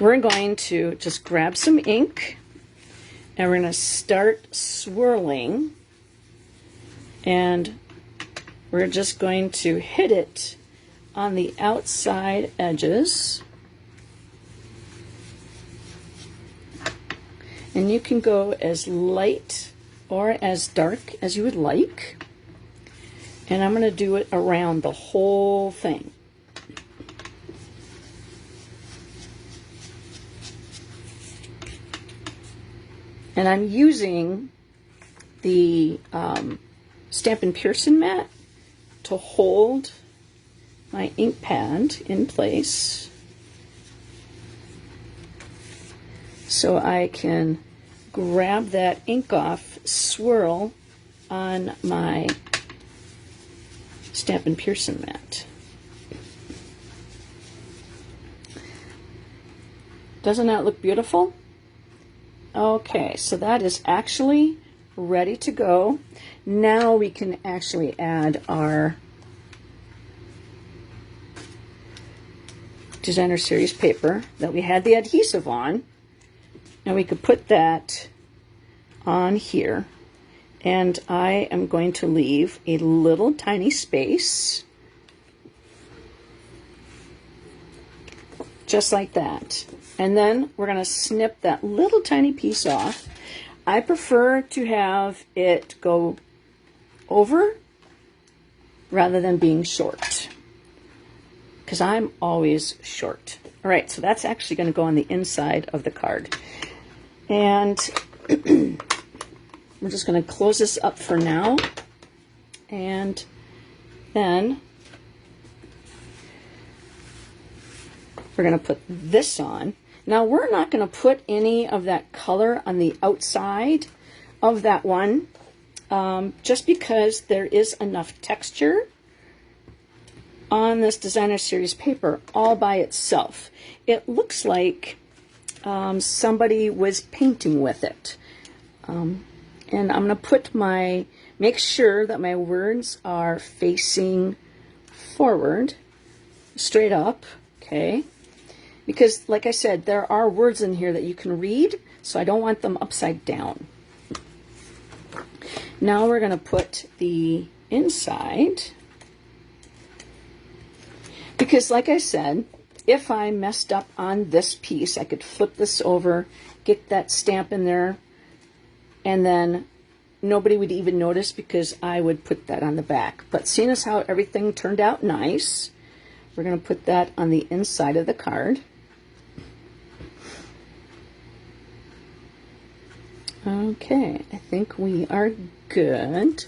we're going to just grab some ink, and we're going to start swirling, and we're just going to hit it on the outside edges. And you can go as light or as dark as you would like. And I'm going to do it around the whole thing. And I'm using the Stampin' Pearson mat to hold my ink pad in place, so I can grab that ink off, swirl on my Stampin' Pearson mat. Doesn't that look beautiful? Okay, so that is actually ready to go. Now we can actually add our designer series paper that we had the adhesive on, and we could put that on here. And I am going to leave a little tiny space, just like that. And then we're going to snip that little tiny piece off. I prefer to have it go over rather than being short, because I'm always short. All right, so that's actually going to go on the inside of the card. And we're just going to close this up for now, and then we're going to put this on. Now, we're not going to put any of that color on the outside of that one, just because there is enough texture on this designer series paper all by itself. It looks like somebody was painting with it. And I'm going to put make sure that my words are facing forward, straight up, okay? Because, like I said, there are words in here that you can read, so I don't want them upside down. Now we're going to put the inside, because, like I said, if I messed up on this piece, I could flip this over, get that stamp in there, and then nobody would even notice because I would put that on the back. But seeing as how everything turned out nice, we're going to put that on the inside of the card. Okay, I think we are good.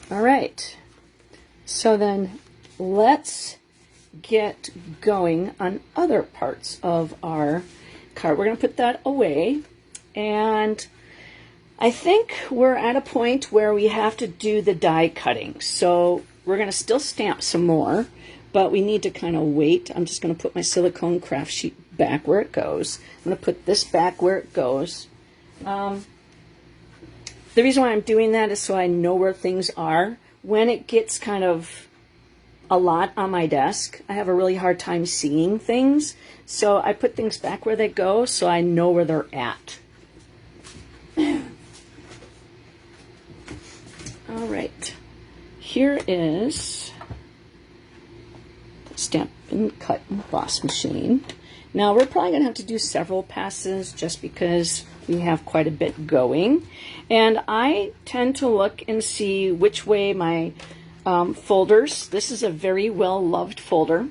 All right, so then let's get going on other parts of our card. We're going to put that away, and I think we're at a point where we have to do the die cutting. So we're going to still stamp some more, but we need to kind of wait. I'm just going to put my silicone craft sheet back where it goes. I'm going to put this back where it goes. The reason why I'm doing that is so I know where things are. When it gets kind of a lot on my desk, I have a really hard time seeing things. So I put things back where they go so I know where they're at. All right, here is the stamp and cut emboss machine. Now we're probably going to have to do several passes just because we have quite a bit going. And I tend to look and see which way my folders, this is a very well-loved folder.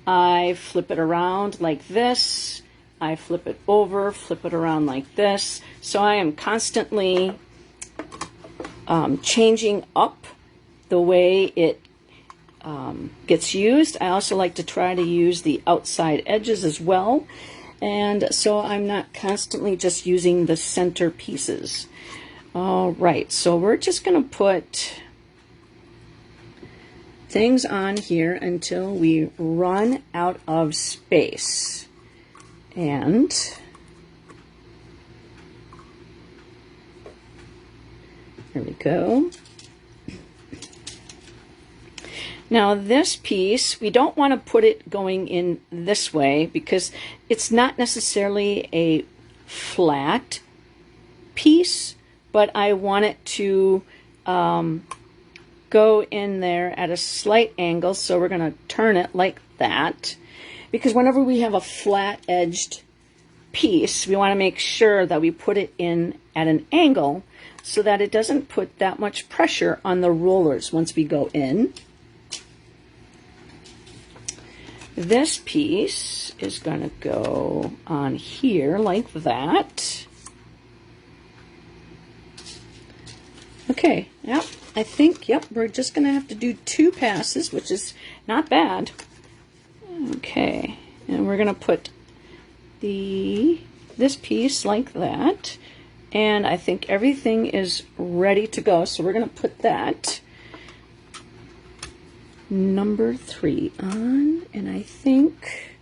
I flip it around like this. I flip it over, flip it around like this. So I am constantly changing up the way it gets used. I also like to try to use the outside edges as well, and so I'm not constantly just using the center pieces. All right, so we're just going to put things on here until we run out of space. And there we go. Now this piece, we don't want to put it going in this way because it's not necessarily a flat piece, but I want it to go in there at a slight angle. So we're going to turn it like that, because whenever we have a flat edged piece, we want to make sure that we put it in at an angle so that it doesn't put that much pressure on the rollers once we go in. This piece is going to go on here like that. Okay, yep, I think, yep, we're just going to have to do 2 passes, which is not bad. Okay, and we're going to put this piece like that, and I think everything is ready to go, so we're going to put that number 3 on, and I think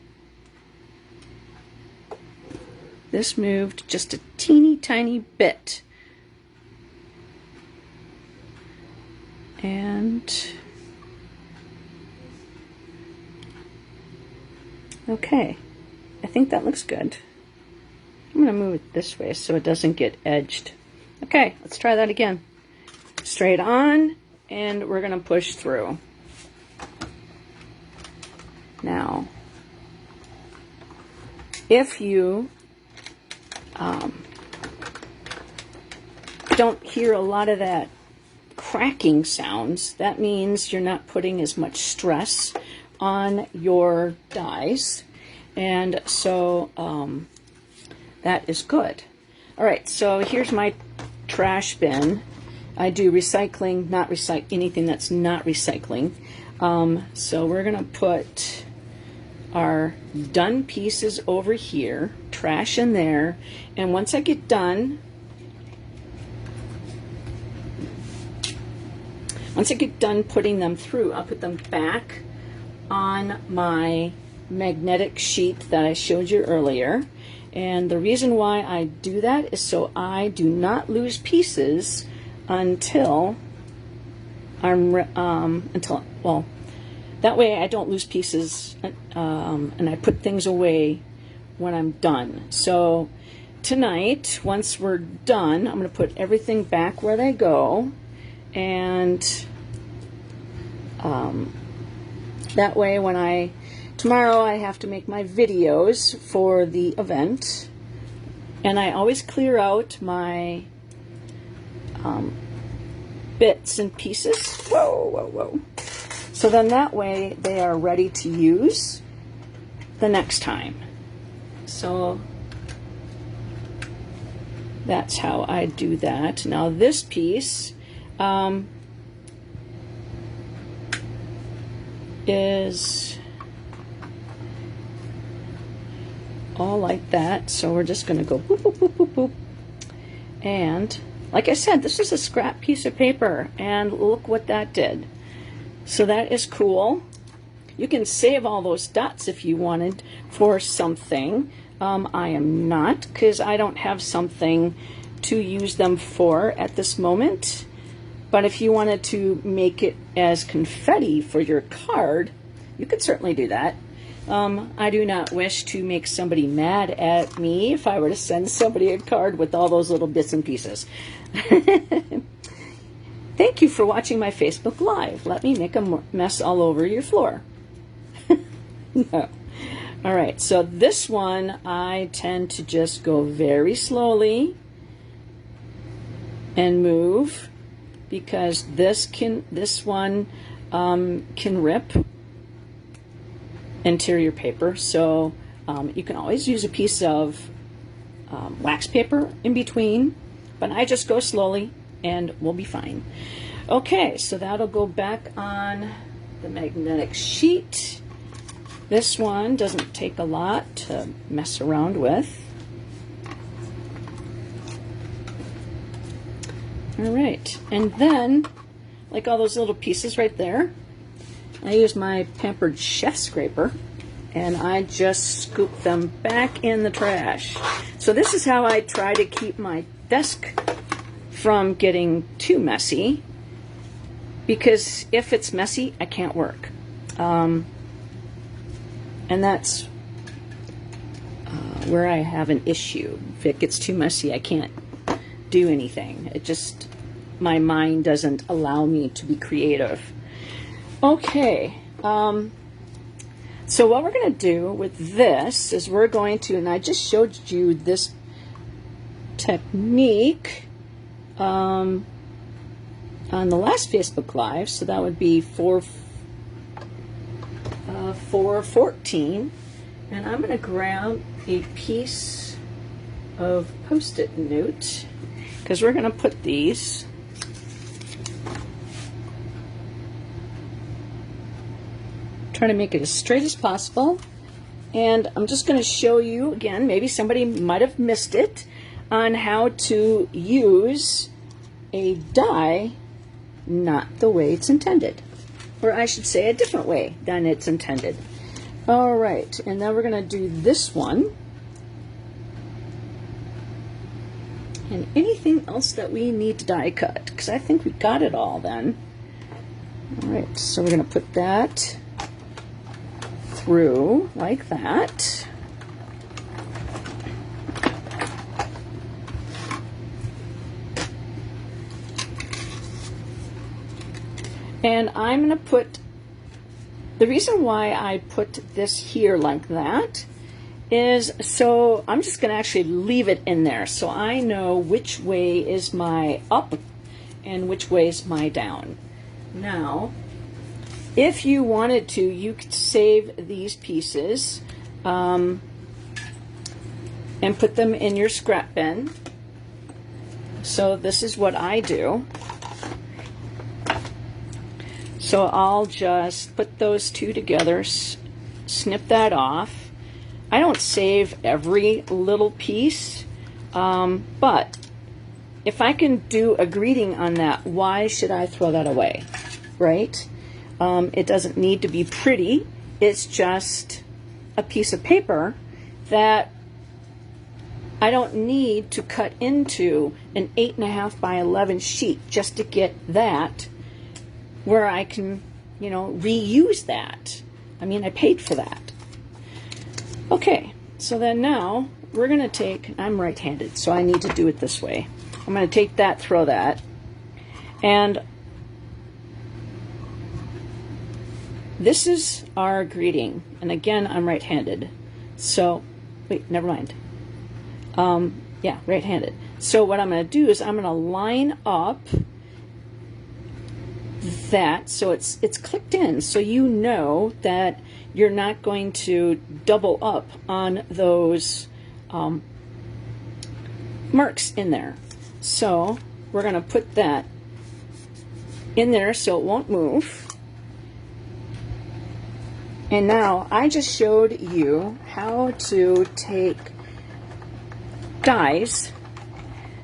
this moved just a teeny tiny bit. And okay, I think that looks good. I'm going to move it this way so it doesn't get edged. Okay, let's try that again. Straight on, and we're going to push through. Now, if you don't hear a lot of that cracking sounds, that means you're not putting as much stress on your dies, and so that is good. All right, so here's my trash bin. I do recycling, not anything that's not recycling. So we're gonna put our done pieces over here, trash in there, and once I get done, putting them through, I'll put them back on my magnetic sheet that I showed you earlier. And the reason why I do that is so I do not lose pieces until well, that way I don't lose pieces, and I put things away when I'm done. So tonight, once we're done, I'm going to put everything back where they go, and that way when tomorrow I have to make my videos for the event, and I always clear out my bits and pieces. Whoa, whoa, whoa. So then that way they are ready to use the next time. So that's how I do that. Now this piece is all like that. So we're just going to go boop, boop, boop, boop, boop. And like I said, this is a scrap piece of paper, and look what that did. So that is cool. You can save all those dots if you wanted for something. I am not, because I don't have something to use them for at this moment. But if you wanted to make it as confetti for your card, you could certainly do that. I do not wish to make somebody mad at me if I were to send somebody a card with all those little bits and pieces. Thank you for watching my Facebook Live. Let me make a mess all over your floor. No. All right, so this one I tend to just go very slowly and move, because this one can rip interior paper. So you can always use a piece of wax paper in between, but I just go slowly and we'll be fine. Okay, so that'll go back on the magnetic sheet. This one doesn't take a lot to mess around with. All right, and then, like all those little pieces right there, I use my Pampered Chef scraper, and I just scoop them back in the trash. So this is how I try to keep my desk from getting too messy, because if it's messy, I can't work. And that's where I have an issue. If it gets too messy, I can't do anything. It just, my mind doesn't allow me to be creative. Okay, so what we're going to do with this is we're going to, and I just showed you this technique on the last Facebook Live, so that would be 414, and I'm going to grab a piece of Post-it note, because we're going to put these trying to make it as straight as possible. And I'm just going to show you again, maybe somebody might have missed it, on how to use a die not the way it's intended, or I should say a different way than it's intended. All right, and now we're going to do this one. and anything else that we need to die cut, because I think we got it all then. All right, so we're going to put that through like that. And I'm going to put, the reason why I put this here like that is so I'm just going to actually leave it in there so I know which way is my up and which way is my down. Now, if you wanted to, you could save these pieces and put them in your scrap bin. So this is what I do. So I'll just put those two together, snip that off. I don't save every little piece, but if I can do a greeting on that, why should I throw that away, right? It doesn't need to be pretty. It's just a piece of paper that I don't need to cut into an 8.5 by 11 sheet just to get that where I can, you know, reuse that. I mean, I paid for that. Okay, so then now we're going to take, I'm right-handed, so I need to do it this way. I'm going to take that, throw that, and this is our greeting. And again, I'm right-handed. So, wait, never mind. Yeah, right-handed. So what I'm going to do is I'm going to line up that so it's clicked in, so you know that you're not going to double up on those marks in there. So we're going to put that in there so it won't move. And now I just showed you how to take dies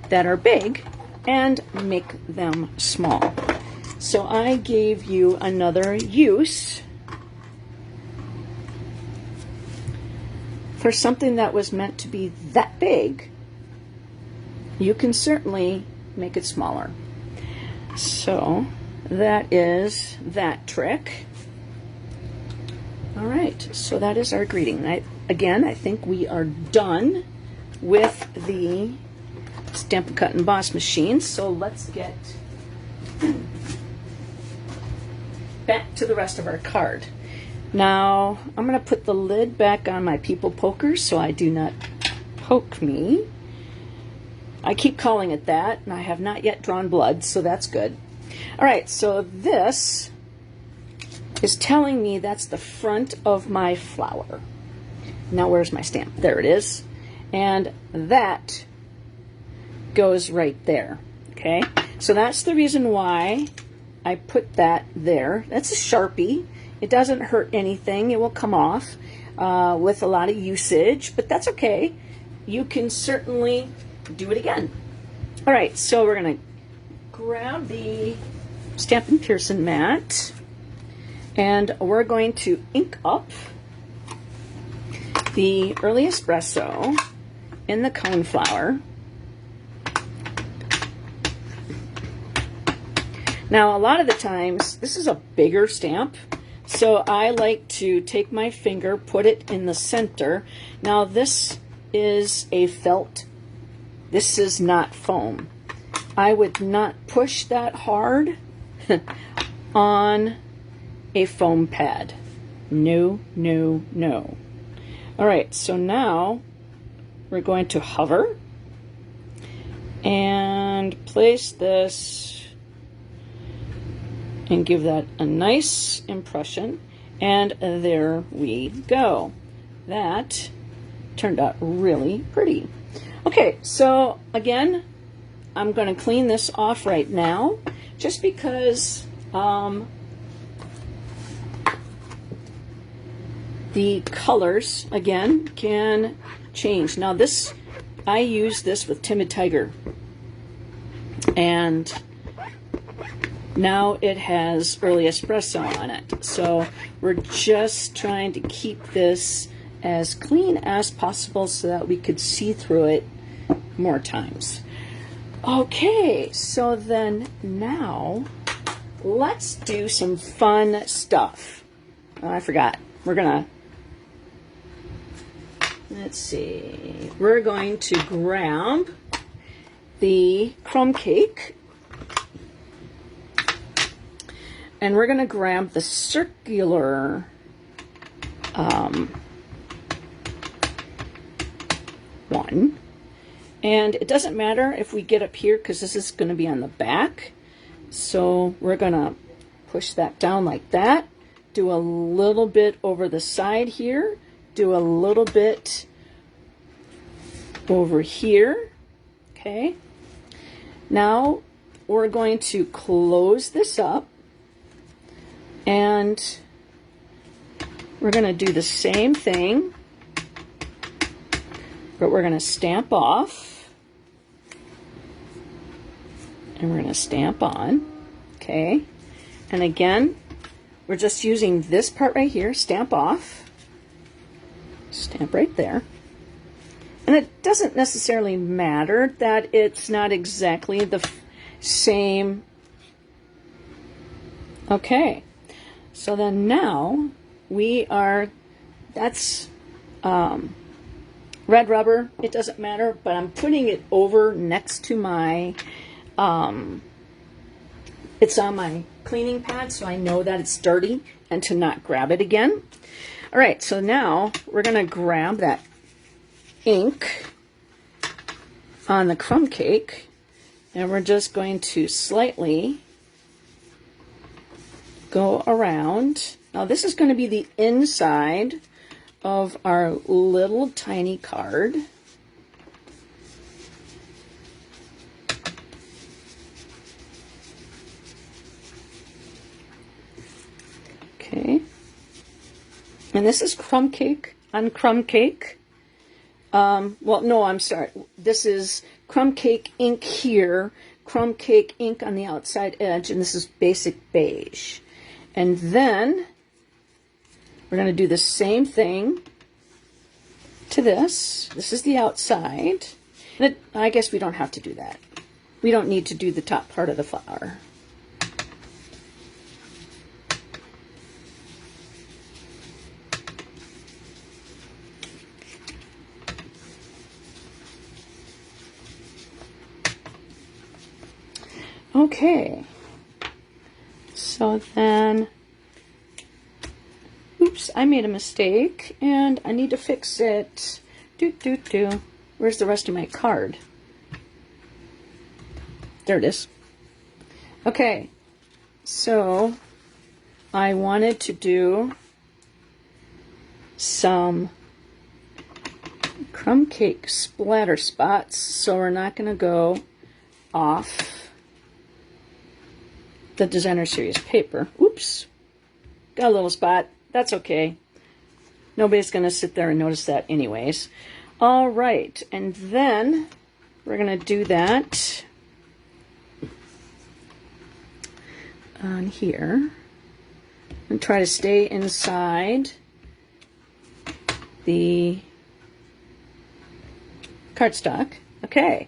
that are big and make them small. So I gave you another use for something that was meant to be that big. You can certainly make it smaller. So that is that trick. All right, so that is our greeting. Again, I think we are done with the Stampin' Cut and Emboss machine. So let's get back to the rest of our card. Now, I'm going to put the lid back on my people poker so I do not poke me. I keep calling it that, and I have not yet drawn blood, so that's good. All right, so this is telling me that's the front of my flower. Now, where's my stamp? There it is. And that goes right there, okay? So that's the reason why I put that there. That's a Sharpie. It doesn't hurt anything. It will come off with a lot of usage, but that's okay. You can certainly do it again. All right, so we're going to grab the Stampin' Pearson mat, and we're going to ink up the Early Espresso in the Coneflower. Now, a lot of the times, this is a bigger stamp, so I like to take my finger, put it in the center. Now, this is a felt. This is not foam. I would not push that hard on a foam pad. No, no, no. All right, so now we're going to hover and place this and give that a nice impression, and there we go. That turned out really pretty. Okay, so again, I'm going to clean this off right now, just because the colors, again, can change. Now this, I use this with Timid Tiger, and now it has Early Espresso on it. So we're just trying to keep this as clean as possible so that we could see through it more times. Okay, so then now let's do some fun stuff. Oh, I forgot. Let's see. We're going to grab the crumb cake. And we're going to grab the circular one. And it doesn't matter if we get up here because this is going to be on the back. So we're going to push that down like that. Do a little bit over the side here. Do a little bit over here. Okay. Now we're going to close this up. And we're going to do the same thing, but we're going to stamp off, and we're going to stamp on, okay? And again, we're just using this part right here, stamp off, stamp right there. And it doesn't necessarily matter that it's not exactly the same. Okay. So then now that's red rubber. It doesn't matter, but I'm putting it over next to my, it's on my cleaning pad, so I know that it's dirty and to not grab it again. All right, so now we're going to grab that ink on the crumb cake, and we're just going to slightly go around. Now this is going to be the inside of our little tiny card. Okay. And this is crumb cake on crumb cake. Well, no, I'm sorry. This is crumb cake ink here, crumb cake ink on the outside edge, and this is basic beige. And then we're going to do the same thing to this. This is the outside. And I guess we don't have to do that. We don't need to do the top part of the flower. Okay. So then, oops, I made a mistake and I need to fix it. Where's the rest of my card? There it is. Okay, so I wanted to do some crumb cake splatter spots, so we're not going to go off the designer series paper. Oops, got a little spot. That's okay. Nobody's going to sit there and notice that anyways. All right, and then we're going to do that on here and try to stay inside the cardstock. Okay,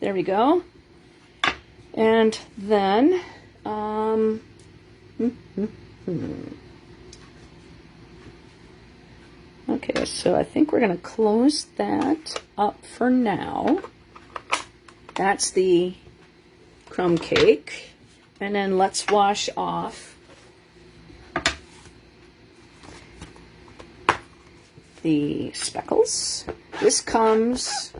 there we go. And then okay, so I think we're going to close that up for now. That's the crumb cake. And then let's wash off the speckles. This comes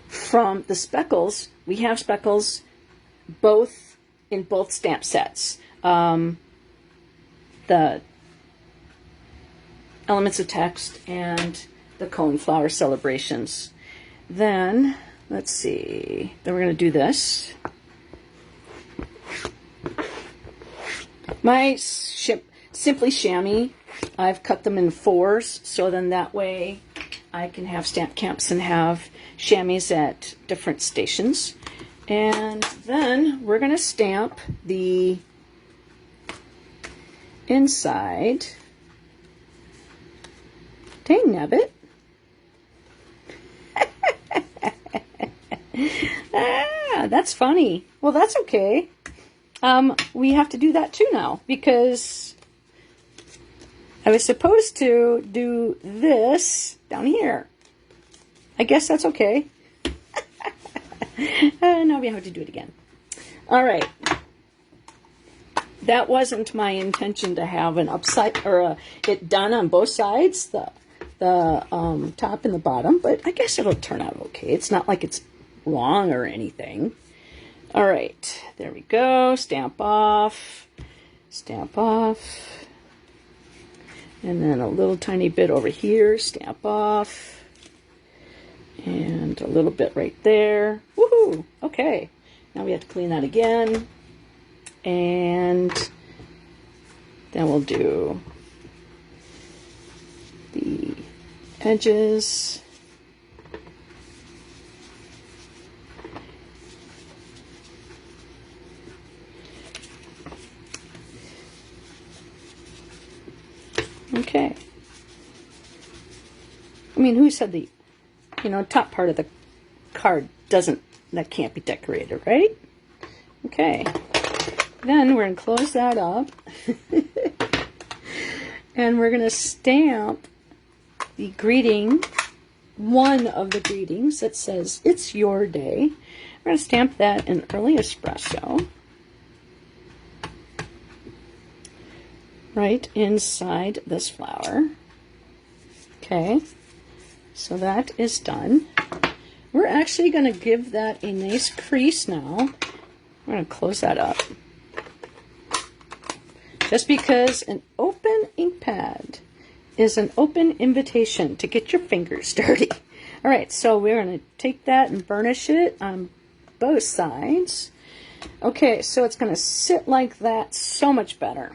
from the speckles. We have speckles in both stamp sets. The Elements of Text and the Coneflower Celebrations. Then, let's see, then we're going to do this. My Simply Chamois, I've cut them in 4s, so then that way I can have stamp camps and have chamois at different stations. And then we're going to stamp the inside. Dang nabbit. That's funny. Well, that's okay. We have to do that too now because I was supposed to do this down here. I guess that's okay. Now we have to do it again. All right. That wasn't my intention to have an upside or it done on both sides, the top and the bottom, but I guess it'll turn out okay. It's not like it's wrong or anything. All right, there we go. Stamp off, and then a little tiny bit over here, stamp off, and a little bit right there. Woohoo! Okay, now we have to clean that again, and then we'll do the edges. Okay. I mean, who said the, top part of the card that can't be decorated, right? Okay. Then we're going to close that up. And we're going to stamp the greeting, one of the greetings that says, "It's your day." We're going to stamp that in early espresso. Right inside this flower. Okay, so that is done. We're actually going to give that a nice crease now. We're going to close that up. Just because an open ink pad is an open invitation to get your fingers dirty. All right, so we're going to take that and burnish it on both sides. Okay, so it's going to sit like that, so much better.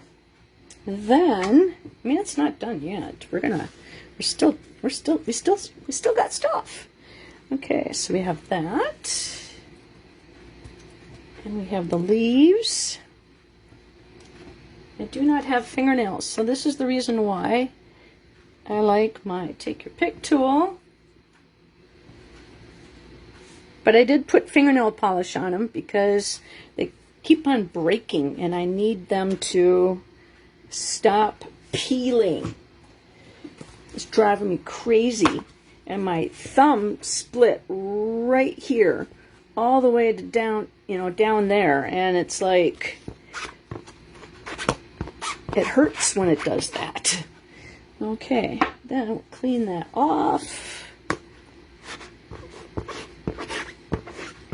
Then, I mean, it's not done yet. We still got stuff. Okay, so we have that. And we have the leaves. I do not have fingernails, so this is the reason why I like my take your pick tool. But I did put fingernail polish on them because they keep on breaking and I need them to stop peeling. It's driving me crazy. And my thumb split right here all the way to down, down there. And it's like, it hurts when it does that. Okay, then we'll clean that off.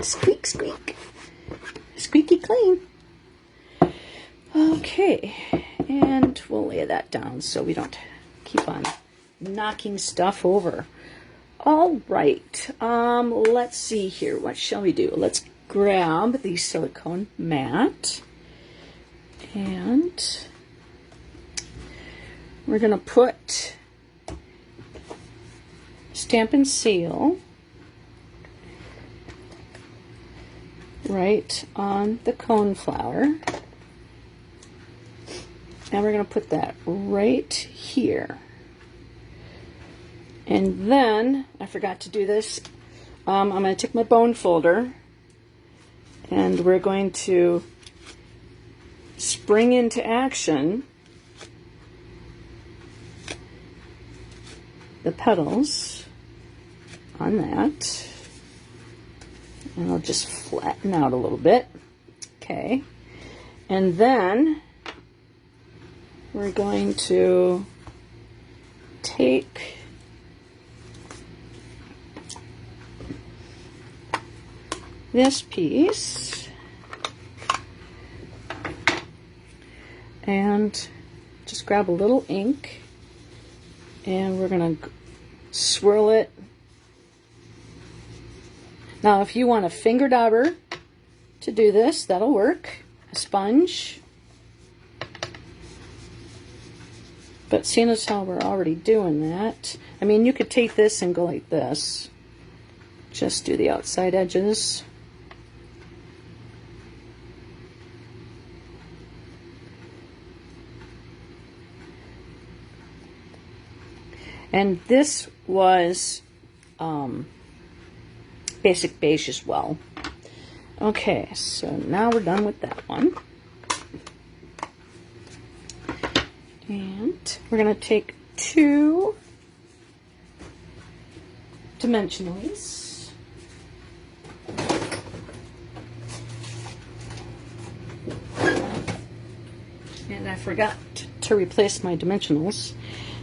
Squeak, squeak. Squeaky clean. Okay, and we'll lay that down so we don't keep on knocking stuff over. All right, let's see here. What shall we do? Let's grab the silicone mat and we're going to put Stamp and Seal right on the coneflower. And we're going to put that right here. And then, I forgot to do this, I'm going to take my bone folder and we're going to spring into action the petals on that. And I'll just flatten out a little bit. Okay. And then we're going to take this piece and just grab a little ink and we're going to swirl it. Now if you want a finger dauber to do this, that'll work. A sponge. But seeing as how we're already doing that, I mean, you could take this and go like this. Just do the outside edges. And this was Basic Beige as well. Okay, so now we're done with that one. And we're going to take 2 dimensionals. And I forgot to replace my dimensionals.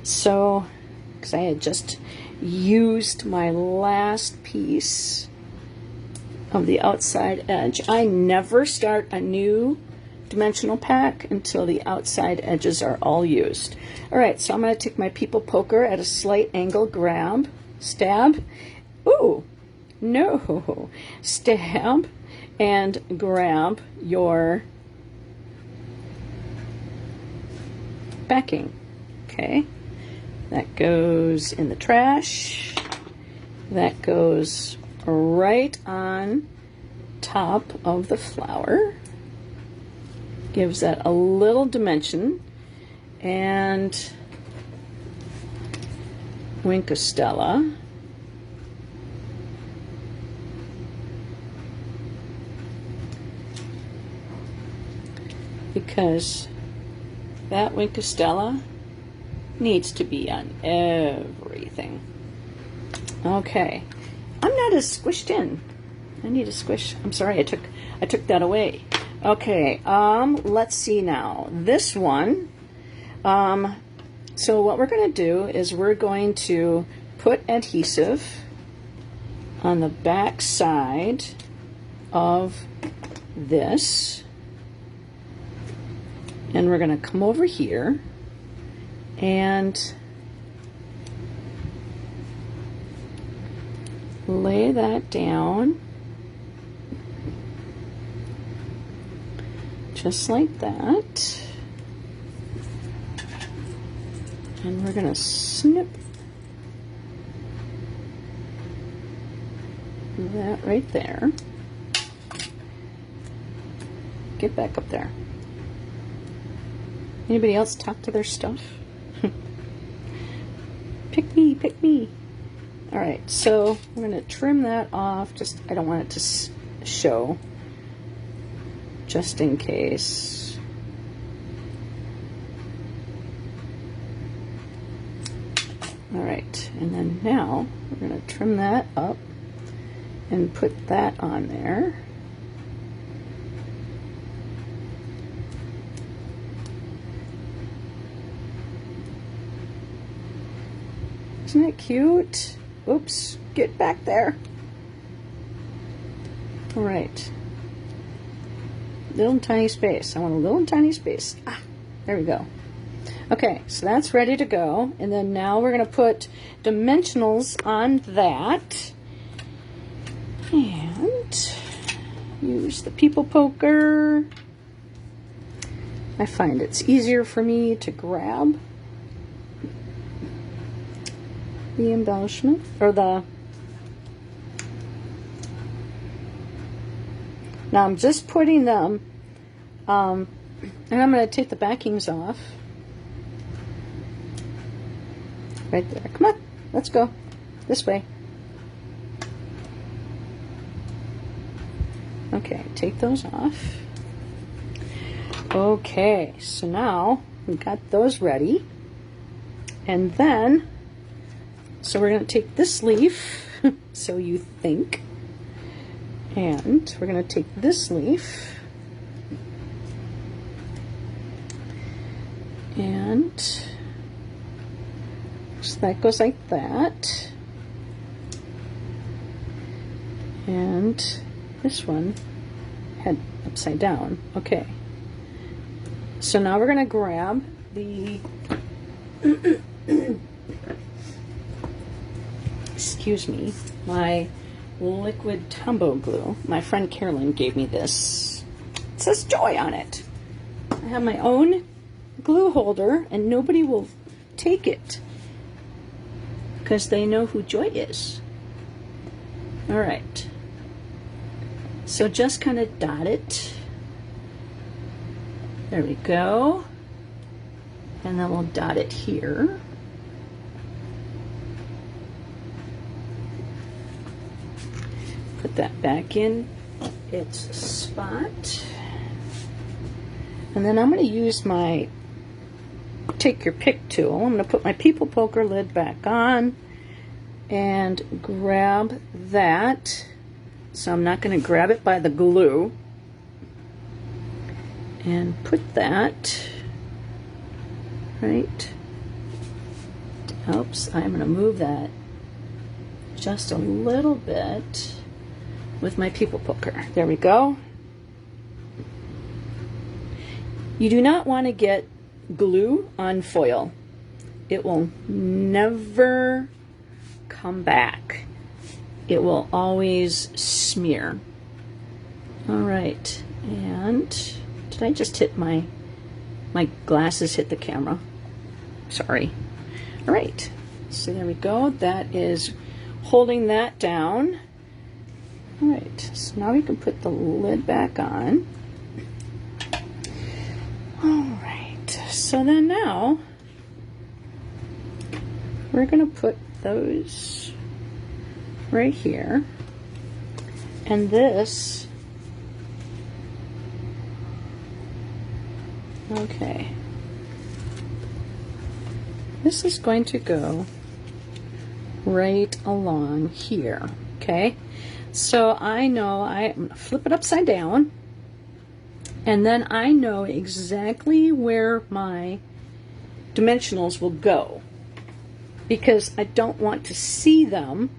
So, because I had just used my last piece of the outside edge. I never start a new dimensional pack until the outside edges are all used. All right, so I'm going to take my people poker at a slight angle, stab, ooh, no, stab, and grab your backing. Okay, that goes in the trash. That goes right on top of the flower. Gives that a little dimension. And Winkostella. Because that Winkostella needs to be on everything. Okay. I'm not as squished in. I need a squish. I'm sorry, I took that away. Okay, let's see now. This one, so what we're going to do is we're going to put adhesive on the back side of this. And we're going to come over here and lay that down just like that. And we're going to snip that right there. Get back up there. Anybody else talk to their stuff? Pick me, pick me. All right, so we're going to trim that off. Just, I don't want it to show, just in case. All right, and then now we're going to trim that up and put that on there. Isn't it cute? Oops, get back there. All right. Little tiny space. I want a little tiny space. Ah, there we go. Okay, so that's ready to go. And then now we're going to put dimensionals on that. And use the people poker. I find it's easier for me to grab the embellishment, or the, now I'm just putting them, and I'm going to take the backings off. Right there. Come on, let's go this way. Okay, take those off. Okay, so now we've got those ready. And then, so we're going to take this leaf, so you think, and we're going to take this leaf, and so that goes like that, and this one head upside down. Okay, so now we're going to grab the excuse me, my liquid Tombow glue. My friend Carolyn gave me this. It says Joy on it. I have my own glue holder and nobody will take it because they know who Joy is. All right. So just kind of dot it. There we go. And then we'll dot it here. Put that back in its spot. And then I'm going to use my take your pick tool. I'm going to put my people poker lid back on and grab that. So I'm not going to grab it by the glue. And put that right. Oops, I'm going to move that just a little bit with my people poker. There we go. You do not want to get glue on foil. It will never come back. It will always smear. All right, and did I just hit my glasses hit the camera? Sorry. All right, so there we go. That is holding that down. All right, so now we can put the lid back on. All right, so then now we're going to put those right here, and this, okay, this is going to go right along here, okay? So I know I'm going to flip it upside down, and then I know exactly where my dimensionals will go, because I don't want to see them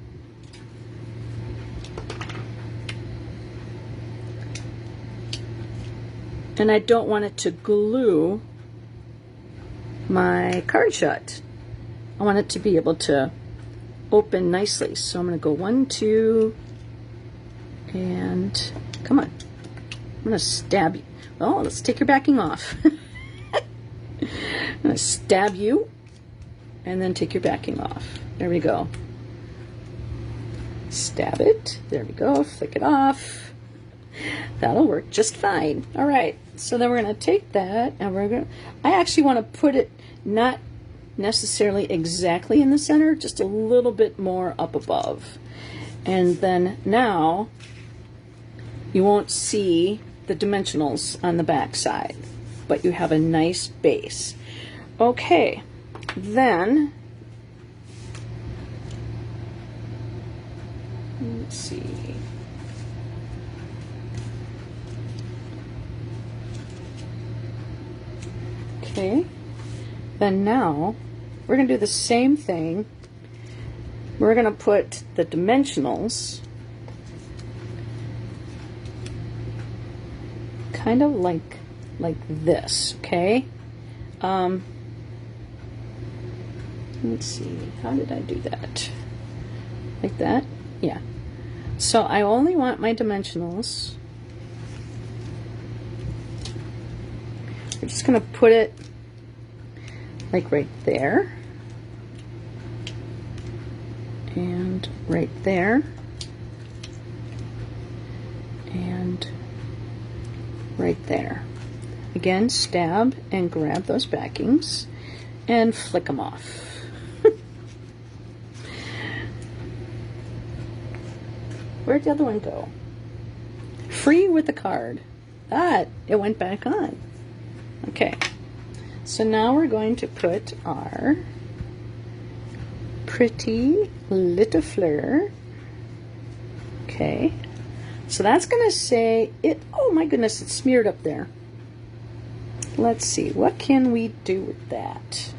and I don't want it to glue my card shut. I want it to be able to open nicely. So I'm going to go 1, 2, and come on. I'm going to stab you. Well, let's take your backing off. I'm going to stab you and then take your backing off. There we go. Stab it. There we go. Flick it off. That'll work just fine. All right. So then we're going to take that and we're going to, I actually want to put it not necessarily exactly in the center, just a little bit more up above. And then now you won't see the dimensionals on the back side, but you have a nice base. Okay, then let's see. Okay, then now we're going to do the same thing. We're going to put the dimensionals kind of like this, okay? Let's see, how did I do that? Like that? Yeah. So I only want my dimensionals. We're just going to put it like right there. And right there. And right there. Again, stab and grab those backings and flick them off. Where'd the other one go? Free with the card. That, it went back on. Okay, so now we're going to put our pretty little fleur. Okay, so that's going to say it. Oh my goodness, it's smeared up there. Let's see, what can we do with that?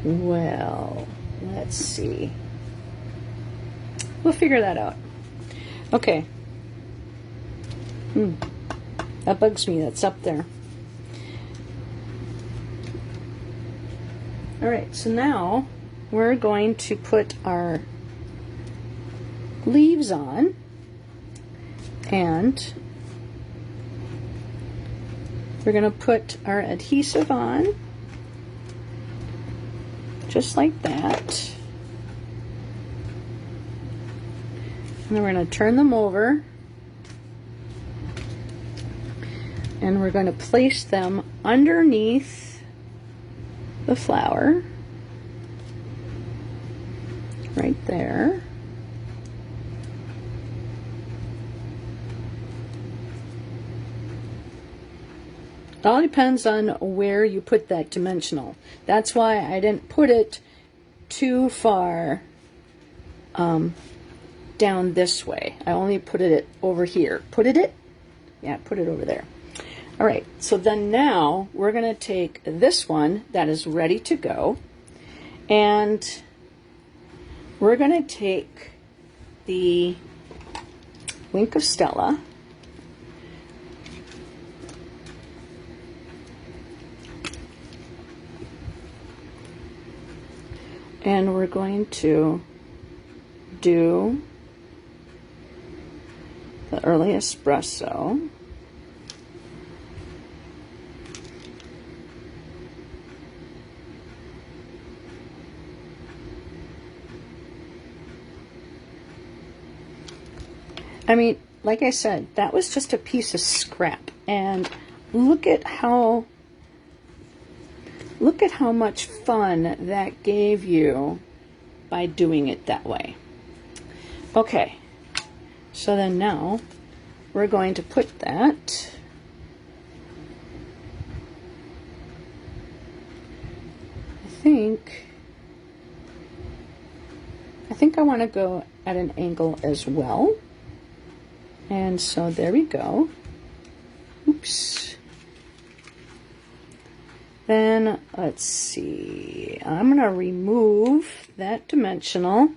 Well, let's see. We'll figure that out. Okay. That bugs me, that's up there. Alright, so now we're going to put our leaves on, and we're going to put our adhesive on, just like that. And then we're going to turn them over, and we're going to place them underneath the flower, right there. all depends on where you put that dimensional. That's why I didn't put it too far down this way. I only put it over here. Put it over there. All right, so then now we're going to take this one that is ready to go, and we're going to take the Wink of Stella, and we're going to do the early espresso. I mean, like I said, that was just a piece of scrap, and look at how much fun that gave you by doing it that way. Okay, so then now we're going to put that I think I want to go at an angle as well. And so there we go. Oops. Then let's see. I'm going to remove that dimensional.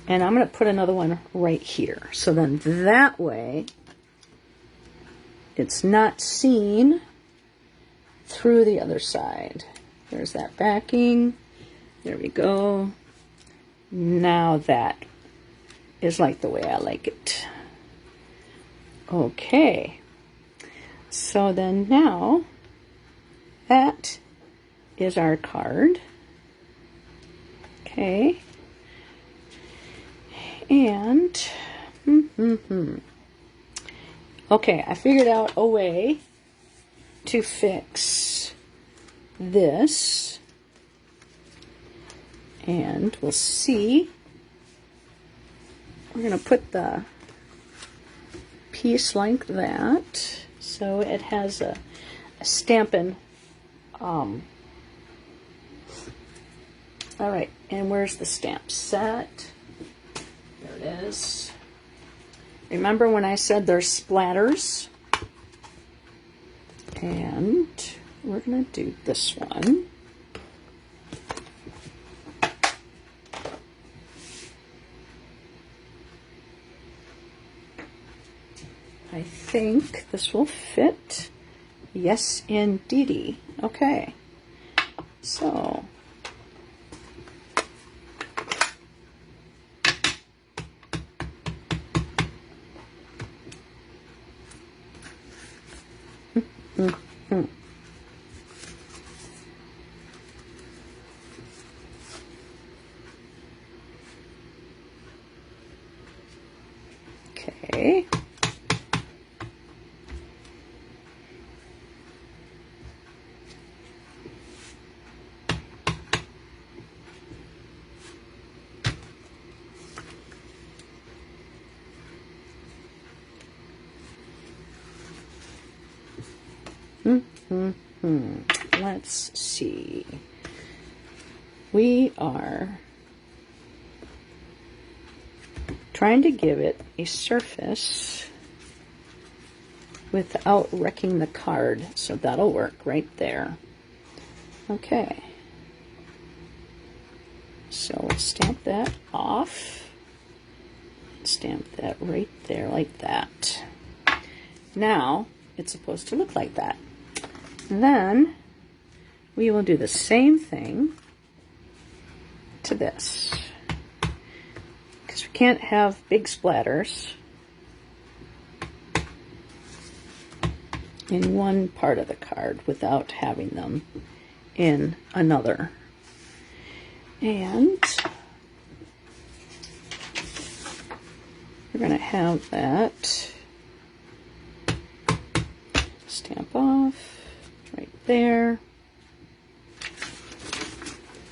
And I'm going to put another one right here. So then that way it's not seen through the other side. There's that backing. There we go. Now that is like the way I like it. Okay. So then now that is our card. Okay. And okay, I figured out a way to fix this. And we'll see. We're going to put the piece like that, so it has a stamping. All right, and where's the stamp set? There it is. Remember when I said there's splatters? And we're going to do this one. I think this will fit. Yes, indeedy. Okay. So okay. Let's see. We are trying to give it a surface without wrecking the card, so that'll work right there. Okay. So we'll stamp that off. Stamp that right there like that. Now it's supposed to look like that. Then we will do the same thing to this, because we can't have big splatters in one part of the card without having them in another. And we're going to have that stamp off right there.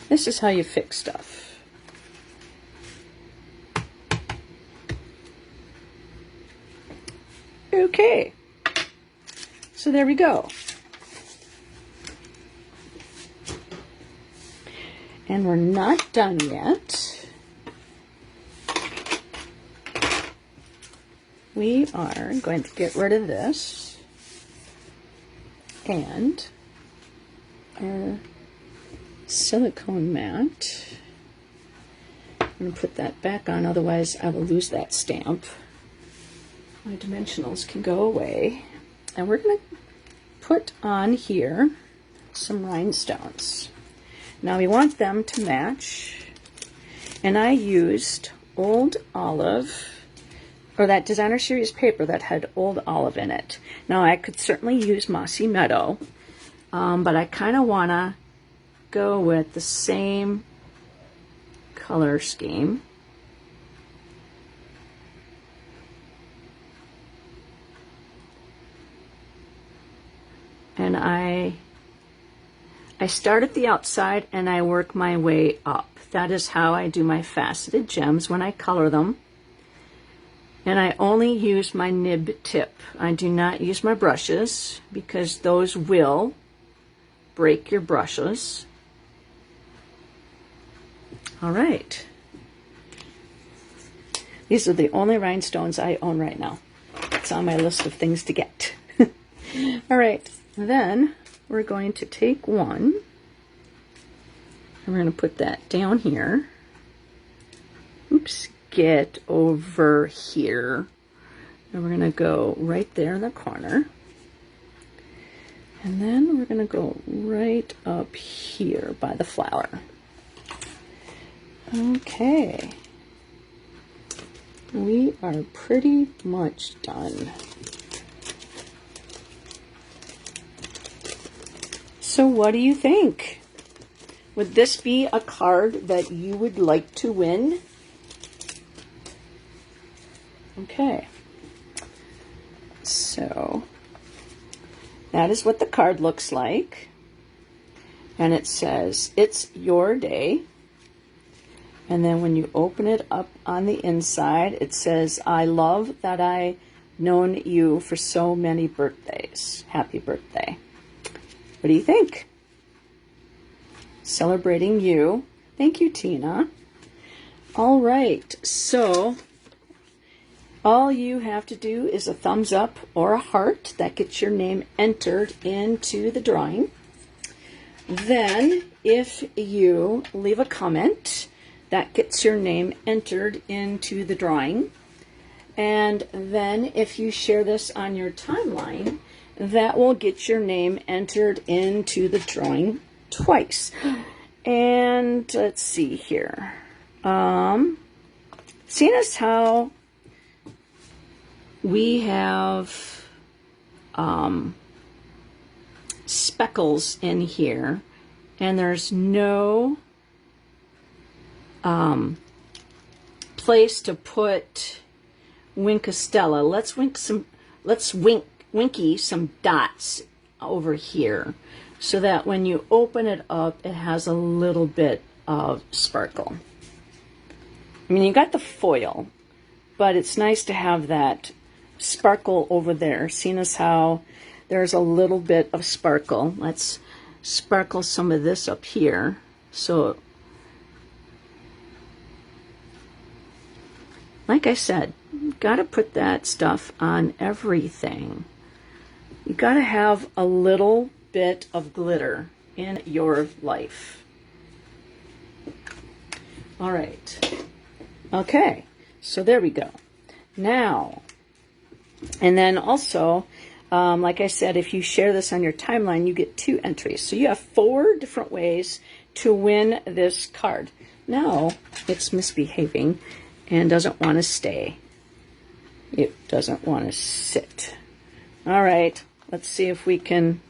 This is how you fix stuff. Okay. So there we go. And we're not done yet. We are going to get rid of this and our silicone mat. I'm going to put that back on, otherwise I will lose that stamp. My dimensionals can go away. And we're going to put on here some rhinestones. Now we want them to match, and I used Old Olive, or that Designer Series paper that had Old Olive in it. Now I could certainly use Mossy Meadow, but I kind of want to go with the same color scheme. And I start at the outside and I work my way up. That is how I do my faceted gems when I color them. And I only use my nib tip. I do not use my brushes because those will break your brushes. All right. These are the only rhinestones I own right now. It's on my list of things to get. All right. Then we're going to take one, and we're going to put that down here. Oops, get over here. And we're going to go right there in the corner. And then we're going to go right up here by the flower. Okay. We are pretty much done. So what do you think? Would this be a card that you would like to win? Okay. So that is what the card looks like. And it says, "It's your day." And then when you open it up on the inside, it says, "I love that I've known you for so many birthdays. Happy birthday." What do you think? Celebrating you. Thank you, Tina. All right, so all you have to do is a thumbs up or a heart. That gets your name entered into the drawing. Then if you leave a comment, that gets your name entered into the drawing. And then if you share this on your timeline, that will get your name entered into the drawing twice. And let's see here. Seeing as how we have speckles in here, and there's no place to put Winkostella. Let's winky some dots over here so that when you open it up, it has a little bit of sparkle. I mean, you got the foil, but it's nice to have that sparkle over there, seeing as how there's a little bit of sparkle. Let's sparkle some of this up here. So, like I said, you got to put that stuff on everything. You got to have a little bit of glitter in your life. All right. Okay. So there we go. Now, and then also, like I said, if you share this on your timeline, you get 2 entries. So you have 4 different ways to win this card. Now, it's misbehaving and doesn't want to stay. It doesn't want to sit. All right. Let's see if we can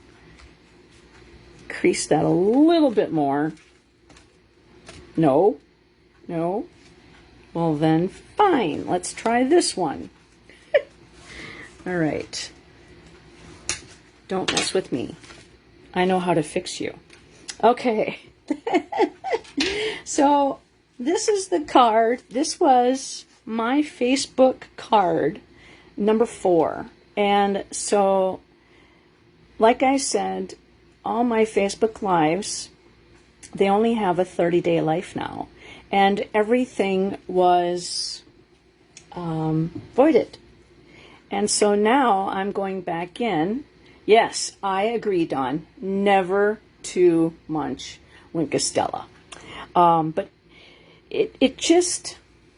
crease that a little bit more. No. No. Well then, fine. Let's try this one. All right. Don't mess with me. I know how to fix you. Okay. So this is the card. This was my Facebook card, number 4. And so, like I said, all my Facebook Lives, they only have a 30-day life now. And everything was voided. And so now I'm going back in. Yes, I agree, Dawn. Never to munch Winkostella. But it just,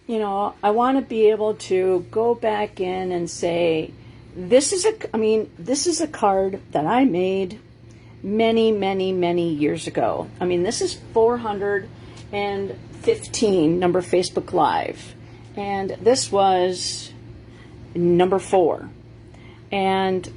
I want to be able to go back in and say, this is a card that I made many, many, many years ago. This is 415 number Facebook Live. And this was number 4. And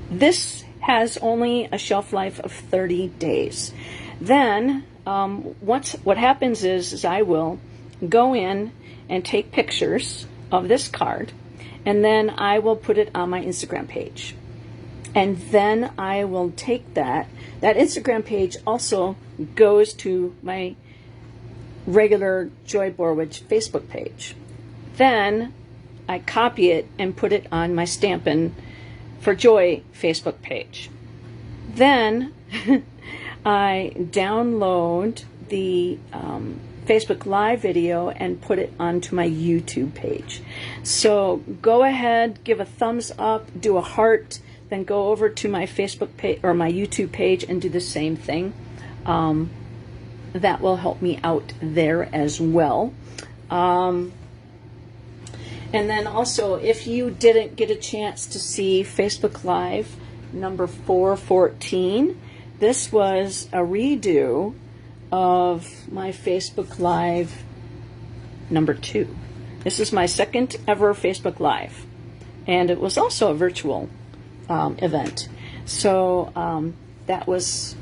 this has only a shelf life of 30 days. Then, what happens is I will go in and take pictures of this card, and then I will put it on my Instagram page. And then I will take that Instagram page also goes to my regular Joy Borwich Facebook page. Then I copy it and put it on my Stampin' for Joy Facebook page. Then I download the Facebook Live video and put it onto my YouTube page. So go ahead, give a thumbs up, do a heart, then go over to my Facebook page or my YouTube page and do the same thing. That will help me out there as well. And then also, if you didn't get a chance to see Facebook Live number 414, this was a redo of my Facebook Live number 2. This is my second ever Facebook Live, and it was also a virtual event. So that was,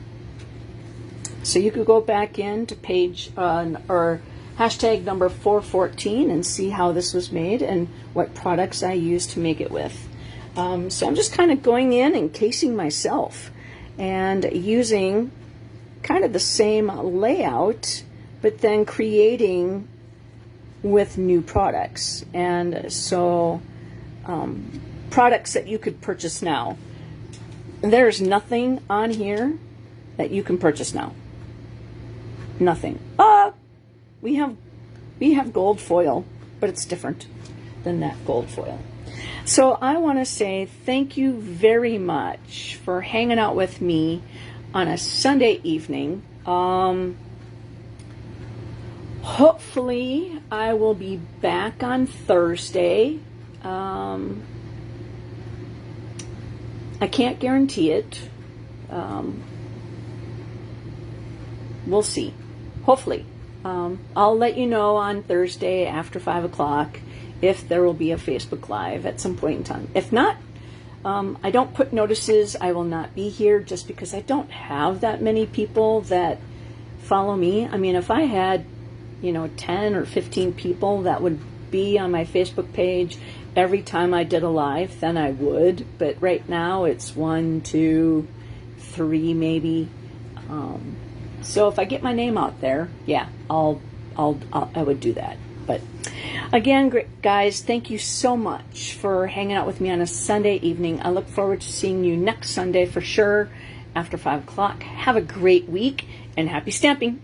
so you could go back into page or hashtag number 414 and see how this was made and what products I used to make it with. So I'm just kind of going in and casing myself and using kind of the same layout, but then creating with new products. And so products that you could purchase now. There's nothing on here that you can purchase now. Nothing. We have gold foil, but it's different than that gold foil. So I want to say thank you very much for hanging out with me on a Sunday evening. Hopefully I will be back on Thursday. I can't guarantee it. We'll see. Hopefully. I'll let you know on Thursday after 5 o'clock if there will be a Facebook Live at some point in time. If not, I don't put notices. I will not be here just because I don't have that many people that follow me. If I had, 10 or 15 people that would be on my Facebook page every time I did a live, then I would. But right now it's 1, 2, 3 maybe. So if I get my name out there, yeah, I would do that. But again, guys, thank you so much for hanging out with me on a Sunday evening. I look forward to seeing you next Sunday for sure after 5 o'clock. Have a great week and happy stamping.